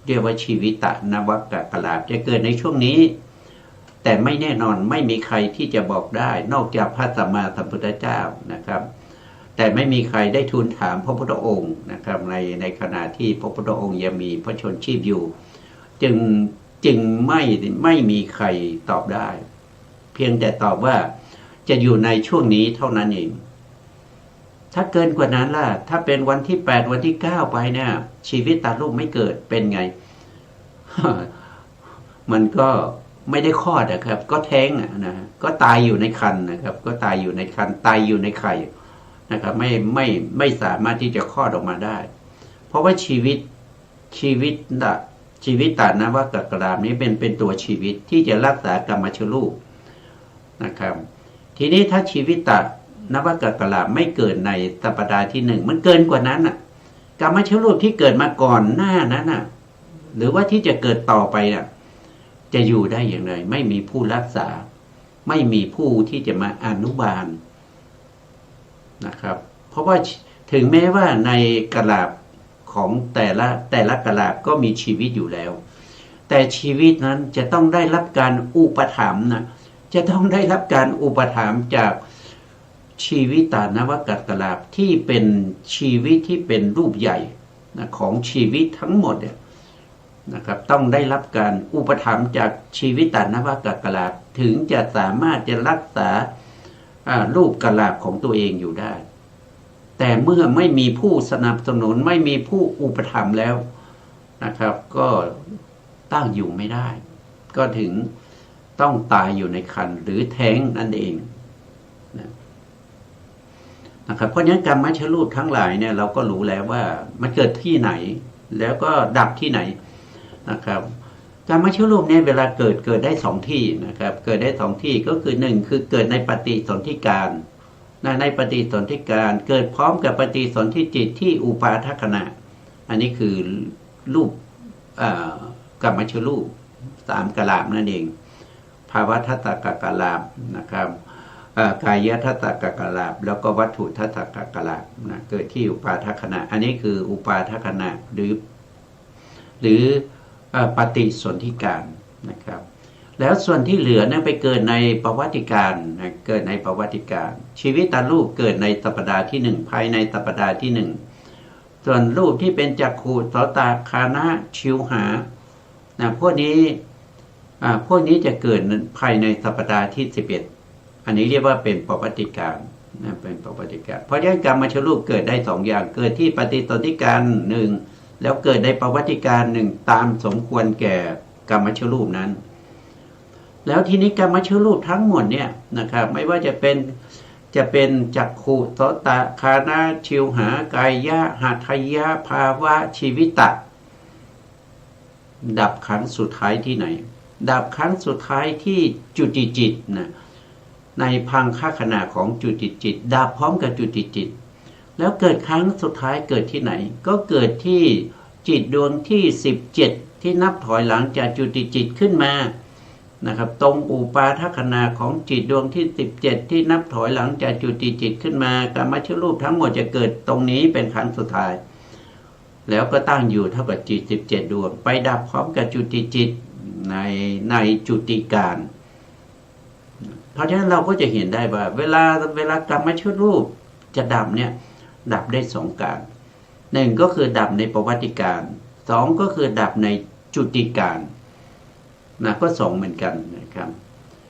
เรียกว่าชีวิตนวกลาภจะเกิดในช่วงนี้ แต่ไม่แน่นอนไม่มีใครที่จะบอกได้นอกจากพระสัมมาสัมพุทธเจ้านะครับแต่ไม่มีใครได้ทูลถามพระพุทธองค์นะครับในขณะที่พระพุทธองค์ยังมีพระชนชีพอยู่จึงไม่มีใครตอบได้เพียงแต่ตอบว่าจะอยู่ในช่วงนี้เท่านั้นเองถ้าเกินกว่านั้นล่ะถ้าเป็นวันที่8วันที่9ไปเนี่ยชีวิตตาลูกไม่เกิดเป็นไง มันก็ไม่ได้คลอดนะครับก็แท้งนะก็ตายอยู่ในครรภ์นะครับก็ตายอยู่ในครรภ์ตายอยู่ในไข่นะครับไม่สามารถที่จะคลอดออกมาได้เพราะว่าชีวิตตานวกักกรามนี้เป็นตัวชีวิตที่จะรักษากรรมชรูปนะครับทีนี้ถ้าชีวิตตานวกักกรามไม่เกิดในสัปดาห์ที่1มันเกินกว่านั้นกรรมชรูปที่เกิดมาก่อนหน้านั้นหรือว่าที่จะเกิดต่อไปจะอยู่ได้อย่างไรไม่มีผู้รักษาไม่มีผู้ที่จะมาอนุบาลนะครับเพราะว่าถึงแม้ว่าในกะลาบของแต่ละกะลาบก็มีชีวิตอยู่แล้วแต่ชีวิตนั้นจะต้องได้รับการอุปถัมภ์จะต้องได้รับการอุปถัมภ์จากชีวิตตานวกักกลาบที่เป็นชีวิตที่เป็นรูปใหญ่ของชีวิตทั้งหมดนะครับต้องได้รับการอุปถัมภ์จากชีวิตตานวกักกลาบถึงจะสามารถจะรักษารูปกลาบของตัวเองอยู่ได้แต่เมื่อไม่มีผู้สนับสนุนไม่มีผู้อุปถัมภ์แล้วนะครับก็ตั้งอยู่ไม่ได้ก็ถึงต้องตายอยู่ในครรภ์หรือแท้งนั่นเองนะครับเพราะฉะนั้นกรรมชรูปทั้งหลายเนี่ยเราก็รู้แล้วว่ามันเกิดที่ไหนแล้วก็ดับที่ไหนนะครับกรรมชรูปเนี่ยเวลาเกิดได้2ที่นะครับเกิดได้2ที่ก็คือ1คือเกิดในปฏิสนธิการในปฏิสนธิการเกิดพร้อมกับปฏิสนธิจิตที่อุปาทขณะอันนี้คือรูปกรรมชรูป3กะลาบนั่นเองภาวะทัตตกกะลาบนะครับกายทัตตกกะลาบแล้วก็วัตถุทัตตกกะลาบเกิดที่อุปาทขณะอันนี้คืออุปาทขณะหรือปฏิสนธิการนะครับแล้วส่วนที่เหลือนั้นไปเกิดในปวัติการเกิดในปวัติการชีวิตตารูปเกิดในสัปดาห์ที่1ภายในสัปดาห์ที่1ส่วนรูปที่เป็นจักขุโสตคานะชิวหาพวกนี้จะเกิดภายในสัปดาห์ที่11อันนี้เรียกว่าเป็นปวัติการเป็นปวัติการเพราะฉะนั้นกรรมชรูปเกิดได้2อย่างเกิดที่ปฏิสนธิการ1แล้วเกิดในปวัติการ1ตามสมควรแก่กรรมชรูปนั้นแล้วทีนี้กรรมชรูปทั้งหมดเนี่ยนะครับไม่ว่าจะเป็นจักขุโสตคานะชิวหากายะหัตถยะภาวะชีวิตะดับครั้งสุดท้ายที่ไหนดับครั้งสุดท้ายที่จุติจิตในพังคขณะของจุติจิตดับพร้อมกับจุติจิตแล้วเกิดครั้งสุดท้ายเกิดที่ไหนก็เกิดที่จิตดวงที่17ที่นับถอยหลังจากจุติจิตขึ้นมานะครับตรงอุปาทขณะของจิตดวงที่17ที่นับถอยหลังจากจุติจิตขึ้นมากรรมชรูปทั้งหมดจะเกิดตรงนี้เป็นครั้งสุดท้ายแล้วก็ตั้งอยู่เท่ากับจิต17ดวงไปดับพร้อมกับจุติจิตในจุติการเพราะฉะนั้นเราก็จะเห็นได้ว่าเวลากรรมชรูปจะดับเนี่ยดับได้2การ1ก็คือดับในปวัติการ2ก็คือดับในจุติการก็2เหมือนกันนะครับ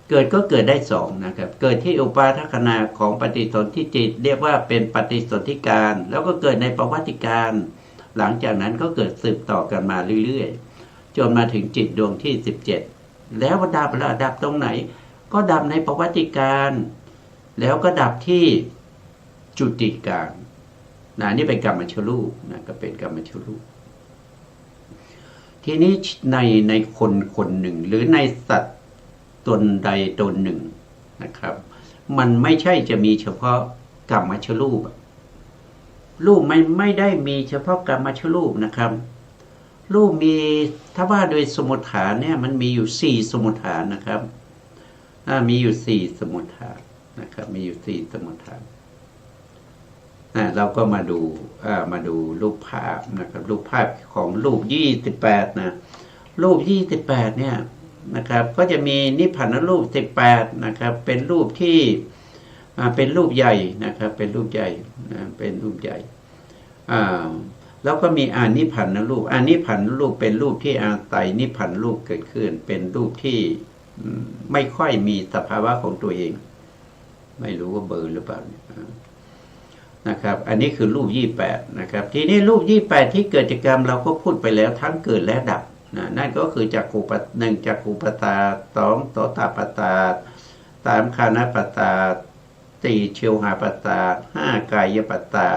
เกิดก็เกิดได้2นะครับเกิดที่อุปาทขณะของปฏิสนธิจิตเรียกว่าเป็นปฏิสนธิการแล้วก็เกิดในปวัติการหลังจากนั้นก็เกิดสืบต่อกันมาเรื่อยๆจนมาถึงจิตดวงที่17แล้วดับตรงไหนก็ดับในปวัติการแล้วก็ดับที่จุติการนี่เป็นกรรมชรูปก็เป็นกรรมชรูปทีนี้ในคนหนึ่งหรือในสัตว์ตนใดตนหนึ่งนะครับมันไม่ใช่จะมีเฉพาะกรรมชรูปไม่ได้มีเฉพาะกรรมชรูปนะครับรูปมีถ้าว่าโดยสมุฏฐานเนี่ยมันมีอยู่4สมุฏฐานนะครับมีอยู่4สมุฏฐานนะครับมีอยู่4สมุฏฐานเราก็มาดูรูปภาพนะครับรูปภาพของรูป28รูป28เนี่ย นะครับ ก็จะมีนิพพานรูป18นะครับเป็นรูปที่เป็นรูปใหญ่นะครับเป็นรูปใหญ่เป็นรูปใหญ่แล้วก็มีอานิพพานรูปอานิพพานรูปเป็นรูปที่อาศัยนิพพานรูปเกิดขึ้นเป็นรูปที่ไม่ค่อยมีสภาวะของตัวเองไม่รู้ว่าเบอร์หรือเปล่านะครับอันนี้คือรูป28นะครับทีนี้รูป28ที่เกิดจากกรรมเราก็พูดไปแล้วทั้งเกิดและดับนั่นก็คือจักขุปัฏ1จักขุปตา2โสตปตา3คานปตา4ชิวหาปตา5กายปตา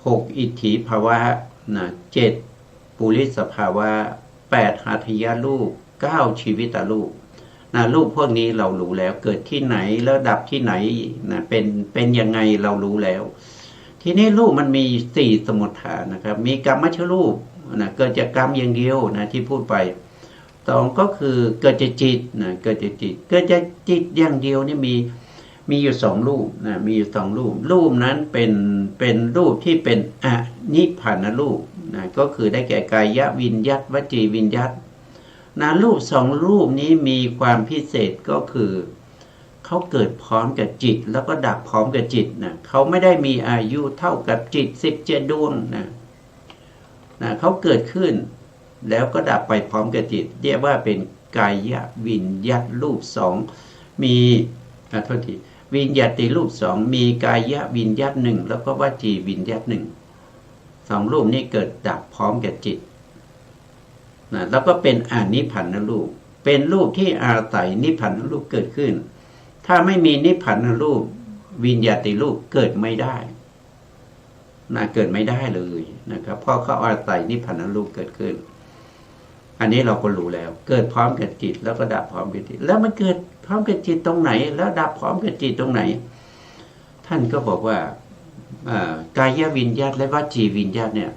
6อิทธิภาวะ7ปุริสภาวะ8หัตถยรูป9ชีวิตรูปรูปพวกนี้เรารู้แล้วเกิดที่ไหนแล้วดับที่ไหนเป็นยังไงเรารู้แล้วทีนี้รูปมันมี4สมุฏฐานนะครับมีกรรมมัชรูปเกิดจากกรรมอย่างเดียวที่พูดไป2ก็คือเกิดจากจิตเกิดจากจิตเกิดจากจิตอย่างเดียวนี่มีอยู่2รูปมีอยู่2รูปรูปนั้นเป็นรูปที่เป็นอนิพพานรูปก็คือได้แก่กายวิญญัตวจีวิญญัตรูป2รูปนี้มีความพิเศษก็คือเขาเกิดพร้อมกับจิตแล้วก็ดับพร้อมกับจิตเขาไม่ได้มีอายุเท่ากับจิต17ดวงเขาเกิดขึ้นแล้วก็ดับไปพร้อมกับจิตเรียกว่าเป็นกายวิญญัตรูป2มีโทษทีวิญญัติรูป2มีกายวิญญัต1แล้วก็วจีวิญญัต1 2รูปนี้เกิดดับพร้อมกับจิตแล้วก็เป็นอนิพพานรูปเป็นรูปที่อาศัยนิพพานรูปเกิดขึ้นถ้าไม่มีนิพพานรูปวิญญาติรูปเกิดไม่ได้เกิดไม่ได้เลยนะครับเพราะเขาอาศัยนิพพานรูปเกิดขึ้นอันนี้เราก็รู้แล้วเกิดพร้อมกับจิตแล้วก็ดับพร้อมกับจิตแล้วมันเกิดพร้อมกับจิตตรงไหนแล้วดับพร้อมกับจิตตรงไหนท่านก็บอกว่ากายวิญญาตและวจีวิญญาตเนี่ย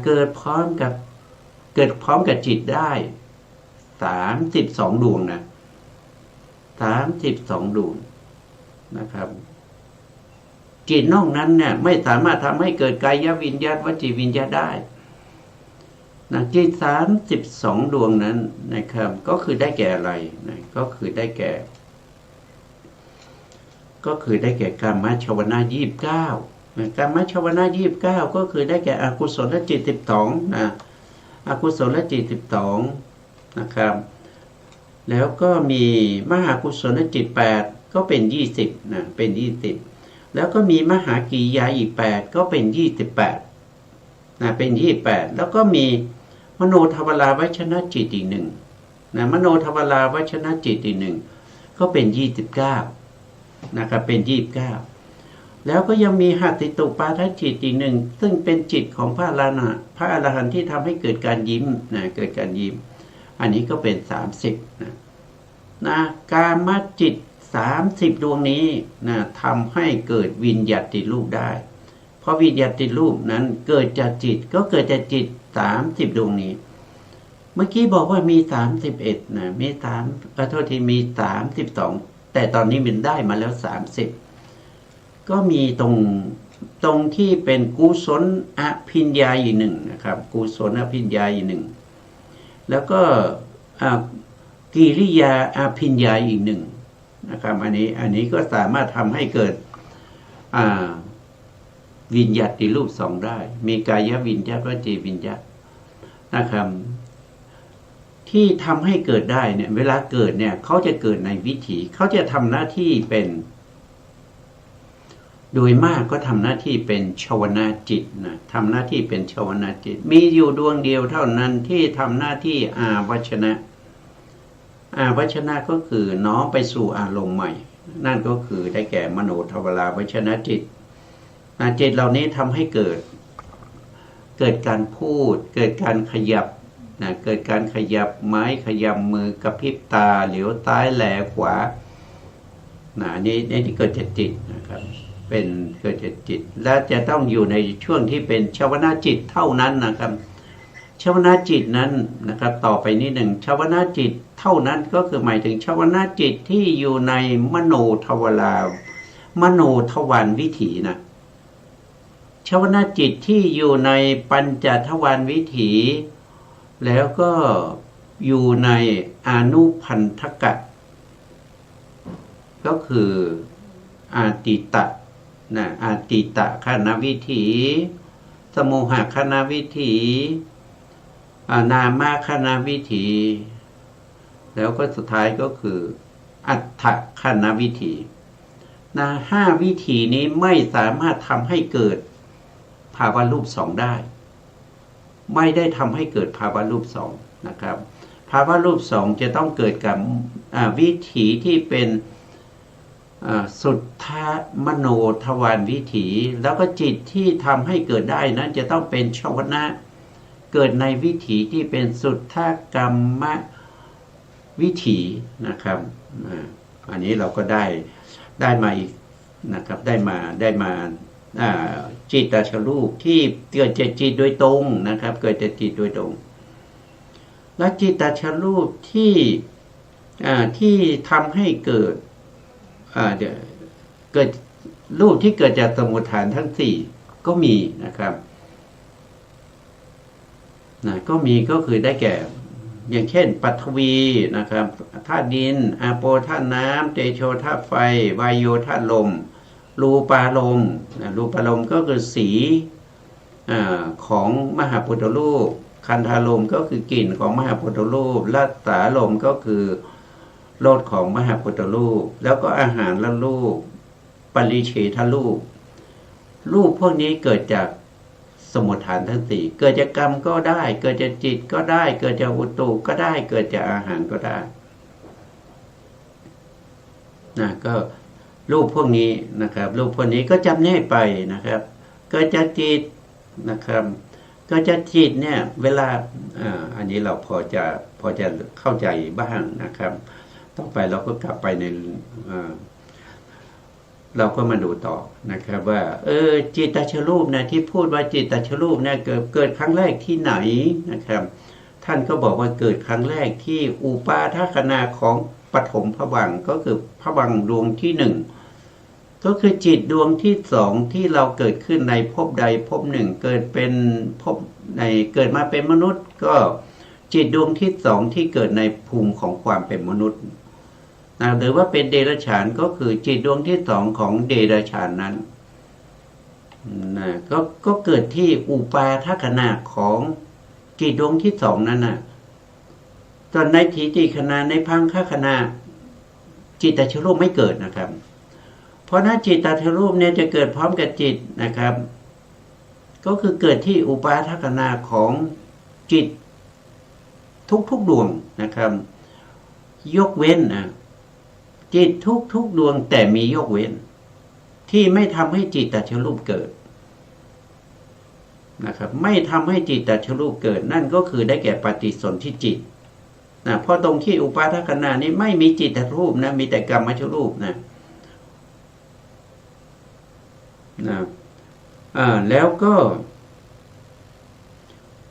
เกิดพร้อมกับจิตได้32ดวง32ดวงนะครับจิตนอกนั้นเนี่ยไม่สามารถทำให้เกิดกายวิญญาตวจีวิญญาตได้จิต32ดวงนั้นนะครับก็คือได้แก่อะไรก็คือได้แก่กามชวนะ29กามชวนะ29ก็คือได้แก่อกุศลจิต12อกุศลจิต12นะครับแล้วก็มีมหากุศลจิต8ก็เป็น20เป็น20แล้วก็มีมหากิริยาอีก8ก็เป็น28เป็น28แล้วก็มีมโนทวาราวชนะจิตอีก1มโนทวาราวชนะจิตอีก1ก็เป็น29นะครับเป็น29แล้วก็ยังมีหัตถิตุปาทจิตอีก1ซึ่งเป็นจิตของพระอรหันต์ที่ทำให้เกิดการยิ้มเกิดการยิ้มอันนี้ก็เป็น30กามจิต30ดวงนี้ทำให้เกิดวิญญาติรูปได้เพราะวิญญาติรูปนั้นเกิดจากจิตก็เกิดจากจิต30ดวงนี้เมื่อกี้บอกว่ามี31มีโทษทีมี32แต่ตอนนี้มันได้มาแล้ว30ก็มีตรงที่เป็นกุศลอภิญญาอีก1นะครับกุศลอภิญญาอีก1แล้วก็กิริยาอภิญญาอีก1นะครับอันนี้ก็สามารถทำให้เกิดวิญญาติรูป2ได้มีกายวิญญาตวจีวิญญาตนะครับที่ทำให้เกิดได้เนี่ยเวลาเกิดเนี่ยเขาจะเกิดในวิถีเขาจะทำหน้าที่เป็นโดยมากก็ทำหน้าที่เป็นชวนาจิตทำหน้าที่เป็นชวนาจิตมีอยู่ดวงเดียวเท่านั้นที่ทำหน้าที่อาวชนะก็คือน้อมไปสู่อารมณ์ใหม่นั่นก็คือได้แก่มโนทวาราวชนะจิตจิตเหล่านี้ทำให้เกิดการพูดเกิดการขยับเกิดการขยับไม้ขยับมือกระพริบตาเหลียวซ้ายแลขวานี่เกิดจากจิตนะครับเป็นเกิดจากจิตและจะต้องอยู่ในช่วงที่เป็นชวนาจิตเท่านั้นนะครับชวนาจิตนั้นนะครับต่อไปนิดหนึ่งชวนาจิตเท่านั้นก็คือหมายถึงชวนาจิตที่อยู่ในมโนทวารวิถีชวนาจิตที่อยู่ในปัญจทวารวิถีแล้วก็ อยู่ในอนุพันธกะก็คืออาติตะนะอาติตะคณวิถีสมุหคณวิถีนามคณวิถีแล้วก็สุดท้ายก็คืออัฏฐคณวิถีนะ5 วิถีนี้ไม่สามารถทำให้เกิดภาวะรูป2ได้ไม่ได้ทำให้เกิดภาวะรูป2นะครับภาวะรูป2จะต้องเกิดกับวิถีที่เป็นสุทธมโนทวารวิถีแล้วก็จิตที่ทำให้เกิดได้นั้นจะต้องเป็นชวนะเกิดในวิถีที่เป็นสุทธกรรมวิถีนะครับอันนี้เราก็ได้มาอีกนะครับได้มาจิตตชรูปที่เกิดจากจิตโดยตรงนะครับเกิดจากจิตโดยตรงและจิตตชรูปที่ทำให้เกิดรูปที่เกิดจากสมุฏฐานทั้ง4ก็มีนะครับก็มีก็คือได้แก่อย่างเช่นปฐวีนะครับธาตุดินอาโปธาตุน้ำเตโชธาตุไฟวายโยธาตุลมรูปารมณ์รูปารมณ์ก็คือสีของมหาพุทธรูปคันธารมณ์ก็คือกลิ่นของมหาพุทธรูปรัตตารมณ์ก็คือรสของมหาพุทธรูปแล้วก็อาหารและรูปปริเฉทรูปพวกนี้เกิดจากสมุฏฐานทั้ง4เกิดจากกรรมก็ได้เกิดจากจิตก็ได้เกิดจากอุตุก็ได้เกิดจากอาหารก็ได้ก็รูปพวกนี้นะครับรูปพวกนี้ก็จำแนกไปนะครับเกิดจากจิตนะครับเกิดจากจิตเนี่ยเวลาอันนี้เราพอจะเข้าใจบ้างนะครับต่อไปเราก็กลับไปในเราก็มาดูต่อนะครับว่าจิตตชรูปนะที่พูดว่าจิตตชรูปเนี่ยเกิดครั้งแรกที่ไหนนะครับท่านก็บอกว่าเกิดครั้งแรกที่อุปาทขณะของปฐมภวังค์ก็คือภวังค์ดวงที่1ก็คือจิตดวงที่2ที่เราเกิดขึ้นในภพใดภพหนึ่งเกิดเป็นภพในเกิดมาเป็นมนุษย์ก็จิตดวงที่2ที่เกิดในภูมิของความเป็นมนุษย์หรือว่าเป็นเดรัจฉานก็คือจิตดวงที่2ของเดรัจฉานนั้นก็เกิดที่อุปาทขณะของจิตดวงที่2นั้นตอนในทีติขณะในพังคขณะจิตตชรูปไม่เกิดนะครับเพราะนั้นจิตตชรูปเนี่ยจะเกิดพร้อมกับจิตนะครับก็คือเกิดที่อุปาทขณะของจิตทุกดวงนะครับยกเว้นจิตทุกดวงแต่มียกเว้นที่ไม่ทำให้จิตตชรูปเกิดนะครับไม่ทำให้จิตตชรูปเกิดนั่นก็คือได้แก่ปฏิสนธิจิตเพราะตรงที่อุปาทขณะนี้ไม่มีจิตตชรูปนะมีแต่กรรมชรูปแล้วก็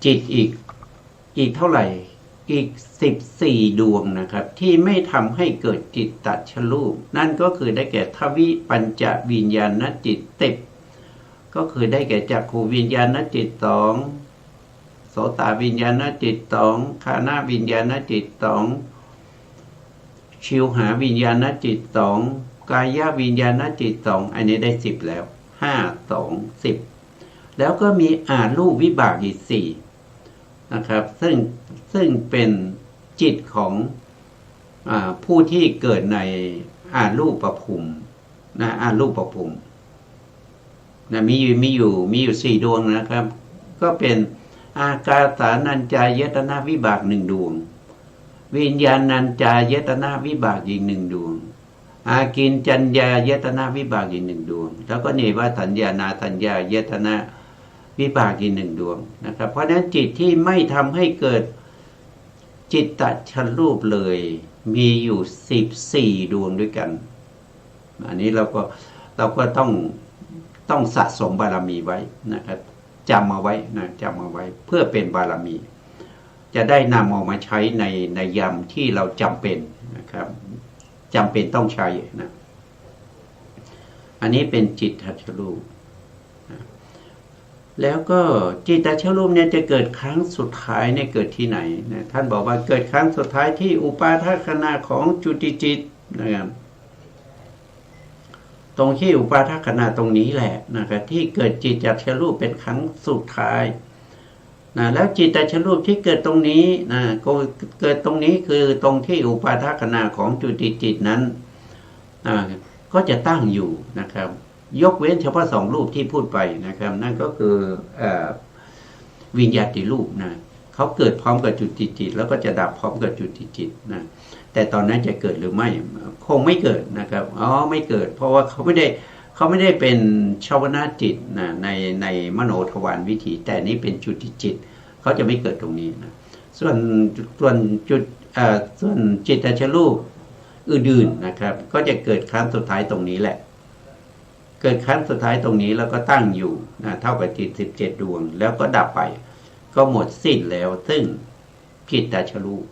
จิตอีกเท่าไหร่อีก14 ดวงนะครับที่ไม่ทำให้เกิดจิตตชรูปนั่นก็คือได้แก่ทวิปัญจวิญญาณจิต10ก็คือได้แก่จักขูวิญญาณจิต2โสตวิญญาณจิต2ฆานาวิญญาณจิต2ชิวหาวิญญาณจิต2กายวิญญาณจิต2อันนี้ได้10แล้ว5 2 10แล้วก็มีรูปวิบากอีก4นะครับซึ่งเป็นจิตของผู้ที่เกิดในรูปภูมิรูปภูมิมีอยู่4 ดวงนะครับก็เป็นอากาสานัญจายตนะวิบาก1 ดวงวิญญาณัญจายตนะวิบากอีก1 ดวงอากินจัญญายตนะวิบากอีก1 ดวงแล้วก็เนวสัญญานาสัญญายตนะวิบากอีก1 ดวงนะครับเพราะฉะนั้นจิตที่ไม่ทำให้เกิดจิตตชรูปเลยมีอยู่14 ดวงด้วยกันอันนี้เราก็ต้องสะสมบารมีไว้นะครับจำเอาไว้เพื่อเป็นบารมีจะได้นำออกมาใช้ในยามที่เราจำเป็นนะครับจำเป็นต้องใช้นะอันนี้เป็นจิตตชรูป แล้วก็จิตตชรูปเนี่ยจะเกิดครั้งสุดท้ายเนี่ยเกิดที่ไหนนะท่านบอกว่าเกิดครั้งสุดท้ายที่อุปาทขณะของจุติจิตนะครับตรงที่อุปาทขณะตรงนี้แหละนะครับที่เกิดจิตตชรูปเป็นครั้งสุดท้ายนะแล้วจิตตชรูปที่เกิดตรงนี้นะก็เกิดตรงนี้คือตรงที่อุปาทขณะของจุติจิตนั้นก็จะตั้งอยู่นะครับยกเว้นเฉพาะสองรูปที่พูดไปนะครับนั่นก็คือวิญญาติรูปนะเขาเกิดพร้อมกับจุติจิตแล้วก็จะดับพร้อมกับจุติจิตนะแต่ตอนนั้นจะเกิดหรือไม่คงไม่เกิดนะครับไม่เกิดเพราะว่าเขาไม่ได้เป็นชาวนาจิตนะในมโนทวารวิถีแต่นี้เป็นจุติจิตเขาจะไม่เกิดตรงนี้นะส่วนจิตตชรูปอื่นๆนะครับก็จะเกิดครั้งสุดท้ายตรงนี้แหละเกิดครั้งสุดท้ายตรงนี้แล้วก็ตั้งอยู่นะเท่ากับจิต17 ดวงแล้วก็ดับไปก็หมดสิ้นแล้วซึ่งจิตตชรูป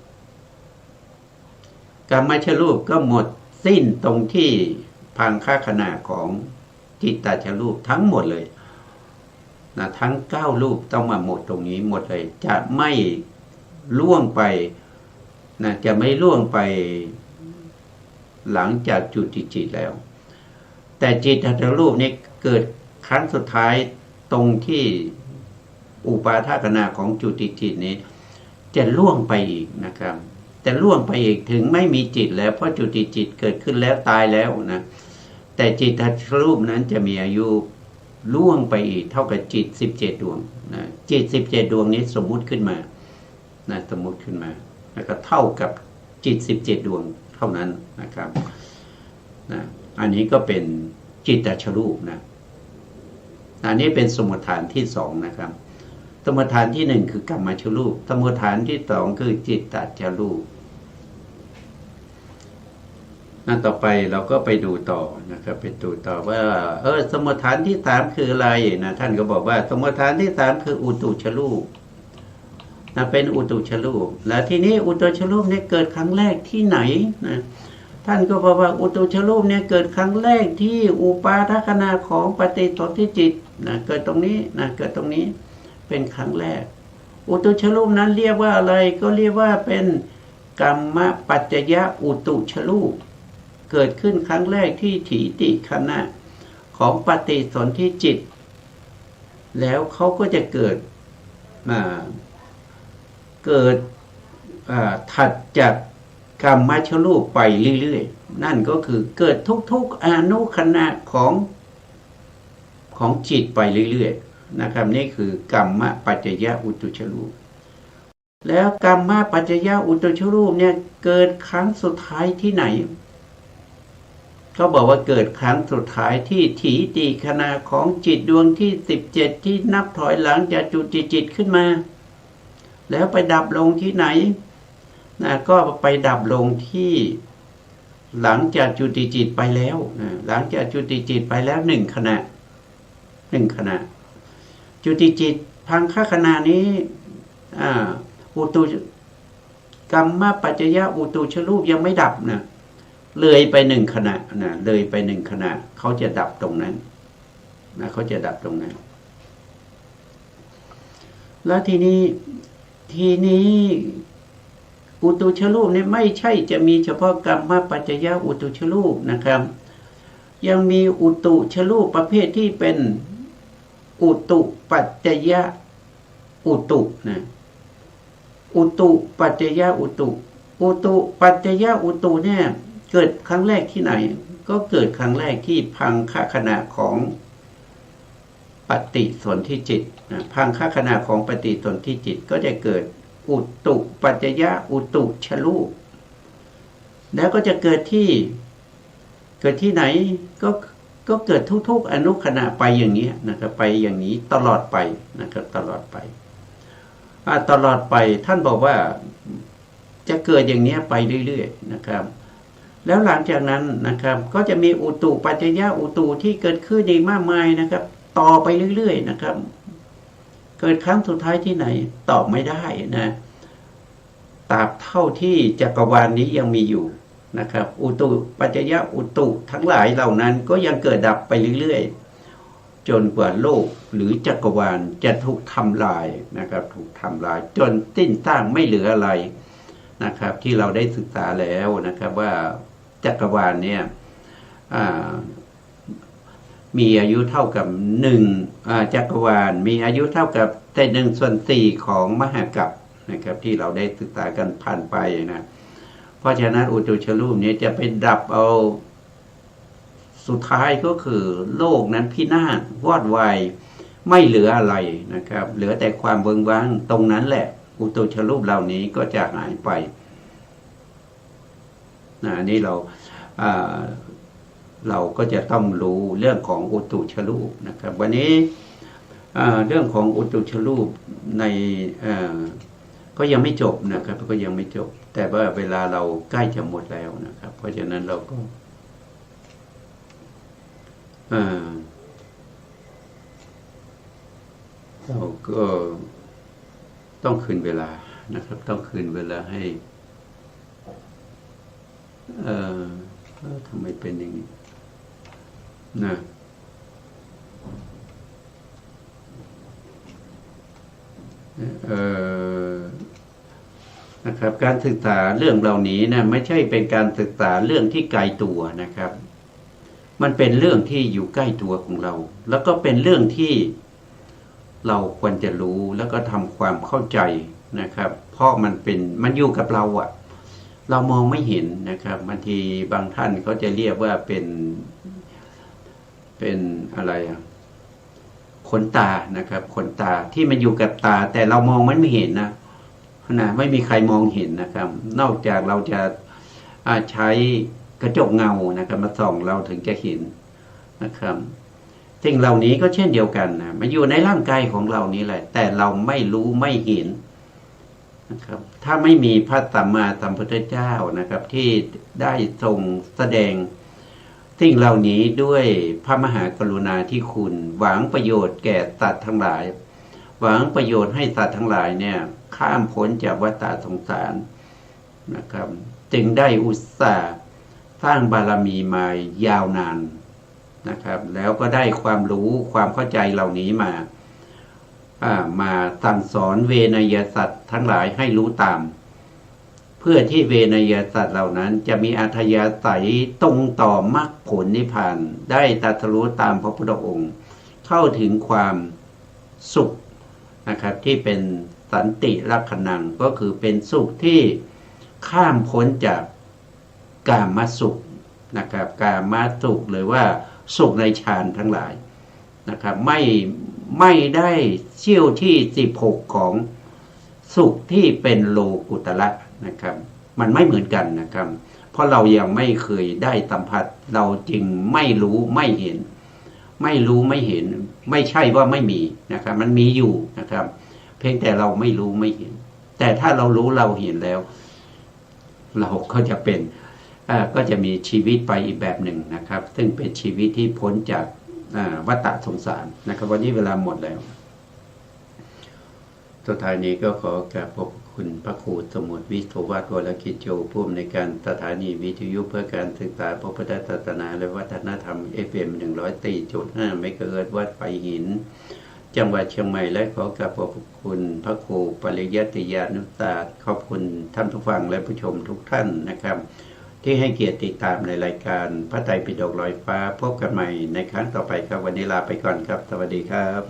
กามชรูปก็หมดสิ้นตรงที่พังค่าขณะของจิตตชรูปทั้งหมดเลยนะทั้ง9 รูปต้องมาหมดตรงนี้หมดเลยจะไม่ล่วงไปนะจะไม่ล่วงไปหลังจากจุติจิตแล้วแต่จิตตชรูปนี้เกิดครั้งสุดท้ายตรงที่อุปาทขณะของจุติจิตนี้จะล่วงไปอีกนะครับแต่ล่วงไปอีกถึงไม่มีจิตแล้วเพราะจุติจิตเกิดขึ้นแล้วตายแล้วนะแต่จิตตชรูปนั้นจะมีอายุล่วงไปอีกเท่ากับจิต17 ดวงนะจิต17 ดวงนี้สมมุติขึ้นมานะสมมุติขึ้นมาแล้วก็เท่ากับจิต17 ดวงเท่านั้นนะครับนะอันนี้ก็เป็นจิตตชรูปนะอันนี้เป็นสมมติฐานที่2นะครับสมมติฐานที่1คือกรรมชรูปสมมติฐานที่2คือจิตตชรูปต่อไปเราก็ไปดูต่อนะครับไปดูต่อว่าสมมติฐานที่3คืออะไรนะท่านก็บอกว่าสมมติฐานที่3คืออุตุชรูปนะเป็นอุตุชรูปแล้วทีนี้อุตุชรูปเนี่ยเกิดครั้งแรกที่ไหนนะท่านก็บอกว่าอุตุชรูปเนี่ยเกิดครั้งแรกที่อุปาทขณะของปฏิสนธิจิตนะเกิดตรงนี้นะเกิดตรงนี้เป็นครั้งแรกอุตุชรูปนั้นเรียกว่าอะไรก็เรียกว่าเป็นกัมมปัจจยอุตุชรูปเกิดขึ้นครั้งแรกที่ถีติขณะของปฏิสนธิจิตแล้วเขาก็จะเกิดถัดจากกรรมชรูปไปเรื่อยๆนั่นก็คือเกิดทุกๆอนุขณะของจิตไปเรื่อยๆนะครับนี่คือกรรมปัจจยอุตุชรูปแล้วกรรมปัจจยอุตุชรูปเนี่ยเกิดครั้งสุดท้ายที่ไหนเขาบอกว่าเกิดครั้งสุดท้ายที่ถีติขณะของจิตดวงที่17ที่นับถอยหลังจากจุติจิตขึ้นมาแล้วไปดับลงที่ไหนนะก็ไปดับลงที่หลังจากจุติจิตไปแล้วนะหลังจากจุติจิตไปแล้ว1 ขณะจุติจิตพังค่าขณะนี้อุตุกรรมปัจจยอุตุชรูปยังไม่ดับนะเลยไป1 ขณะนะเลยไป1 ขณะเขาจะดับตรงนั้นนะเขาจะดับตรงนั้นแล้วทีนี้อุตุชรูปนี่ไม่ใช่จะมีเฉพาะกรรมปัจจยอุตุชรูปนะครับยังมีอุตุชรูปประเภทที่เป็นอุตุปัจจยอุตุนะอุตุปัจจยอุตุปัจจยอุตุเนี่ยเกิดครั้งแรกที่ไหนก็เกิดครั้งแรกที่พังค่าขณะของปฏิสนธิจิตพังค่าขณะของปฏิสนธิจิตก็จะเกิดอุตุปัจจยอุตุชรูปแล้วก็จะเกิดที่ไหนก็เกิดทุกๆอนุขณะไปอย่างนี้นะครับไปอย่างนี้ตลอดไปนะครับตลอดไปท่านบอกว่าจะเกิดอย่างนี้ไปเรื่อยๆนะครับแล้วหลังจากนั้นนะครับก็จะมีอุตุปัจจยอุตุที่เกิดขึ้นอีกมากมายนะครับต่อไปเรื่อยๆนะครับเกิดครั้งสุดท้ายที่ไหนตอบไม่ได้นะตราบเท่าที่จักรวาลนี้ยังมีอยู่นะครับอุตุปัจจยอุตุทั้งหลายเหล่านั้นก็ยังเกิดดับไปเรื่อยๆจนกว่าโลก หรือจักรวาลจะถูกทำลายนะครับถูกทำลายจนสิ้นซากไม่เหลืออะไรนะครับที่เราได้ศึกษาแล้วนะครับว่าจักรวาลเนี่ยมีอายุเท่ากับจักรวาลมีอายุเท่ากับแต่1/4ของมหากัปนะครับที่เราได้ศึกษากันผ่านไปนะเพราะฉะนั้นอุตุชรูปนี้จะไปดับเอาสุดท้ายก็คือโลกนั้นพินาศวอดวายไม่เหลืออะไรนะครับเหลือแต่ความเบิงบางตรงนั้นแหละอุตุชรูปเหล่านี้ก็จะหายไปอันนี้เราก็จะต้องรู้เรื่องของอุตุชรูปนะครับวันนี้เรื่องของอุตุชรูปในก็ยังไม่จบนะครับก็ยังไม่จบแต่ว่าเวลาเราใกล้จะหมดแล้วนะครับเพราะฉะนั้นเราก็ต้องคืนเวลานะครับต้องคืนเวลาให้ทำไมเป็นอย่างนี้นะครับการศึกษาเรื่องเหล่านี้นะไม่ใช่เป็นการศึกษาเรื่องที่ไกลตัวนะครับมันเป็นเรื่องที่อยู่ใกล้ตัวของเราแล้วก็เป็นเรื่องที่เราควรจะรู้แล้วก็ทำความเข้าใจนะครับเพราะมันอยู่กับเราอะเรามองไม่เห็นนะครับบางทีบางท่านเขาจะเรียกว่าเป็นอะไรขนตานะครับขนตาที่มันอยู่กับตาแต่เรามองมันไม่เห็นนะไม่มีใครมองเห็นนะครับนอกจากเราจะใช้กระจกเงานะครับมาส่องเราถึงจะเห็นนะครับสิ่งเหล่านี้ก็เช่นเดียวกันนะมันอยู่ในร่างกายของเรานี้แหละแต่เราไม่รู้ไม่เห็นนะครับถ้าไม่มีพระสัมมาสัมพุทธเจ้านะครับที่ได้ทรงแสดงสิ่งเหล่านี้ด้วยพระมหากรุณาธิคุณหวังประโยชน์แก่สัตว์ทั้งหลายหวังประโยชน์ให้สัตว์ทั้งหลายเนี่ยข้ามพ้นจากวัฏสงสารนะครับจึงได้อุตส่าห์สร้างบารมีมายาวนานนะครับแล้วก็ได้ความรู้ความเข้าใจเหล่านี้มาสั่งสอนเวนยสัตว์ทั้งหลายให้รู้ตามเพื่อที่เวนยสัตว์เหล่านั้นจะมีอัธยาศัยตรงต่อมรรคผลนิพพานได้ตรัสรู้ตามพระพุทธองค์เข้าถึงความสุขนะครับที่เป็นสันติลักขณังก็คือเป็นสุขที่ข้ามพ้นจากกามสุขนะครับกามสุขหรือว่าสุขในฌานทั้งหลายนะครับไม่ได้เชี่ยวที่16ของสุขที่เป็นโลกุตระนะครับมันไม่เหมือนกันนะครับเพราะเรายังไม่เคยได้สัมผัสเราจึงไม่รู้ไม่เห็นไม่รู้ไม่เห็นไม่ใช่ว่าไม่มีนะครับมันมีอยู่นะครับเพียงแต่เราไม่รู้ไม่เห็นแต่ถ้าเรารู้เราเห็นแล้วเราก็จะเป็นก็จะมีชีวิตไปอีกแบบหนึ่งนะครับซึ่งเป็นชีวิตที่พ้นจากวัฏสงสารนะครับวันนี้เวลาหมดแล้วสุดท้ายนี้ก็ขอกราบขอบคุณพระครูสมุทรวิโทวัฒน์วรกิจโจผู้อำนวยการสถานีวิทยุเพื่อการศึกษาพระพุทธศาสนาและวัฒนธรรม FM 104.5 เมกะเฮิรตซ์วัดไผ่หินจังหวัดเชียงใหม่และขอกราบขอบคุณพระครูปริยัติญาณุตาขอบคุณท่านผู้ฟังและผู้ชมทุกท่านนะครับที่ให้เกียรติติดตามในรายการพระไตรปิฎกลอยฟ้าพบกันใหม่ในครั้งต่อไปครับวันนี้ลาไปก่อนครับสวัสดีครับ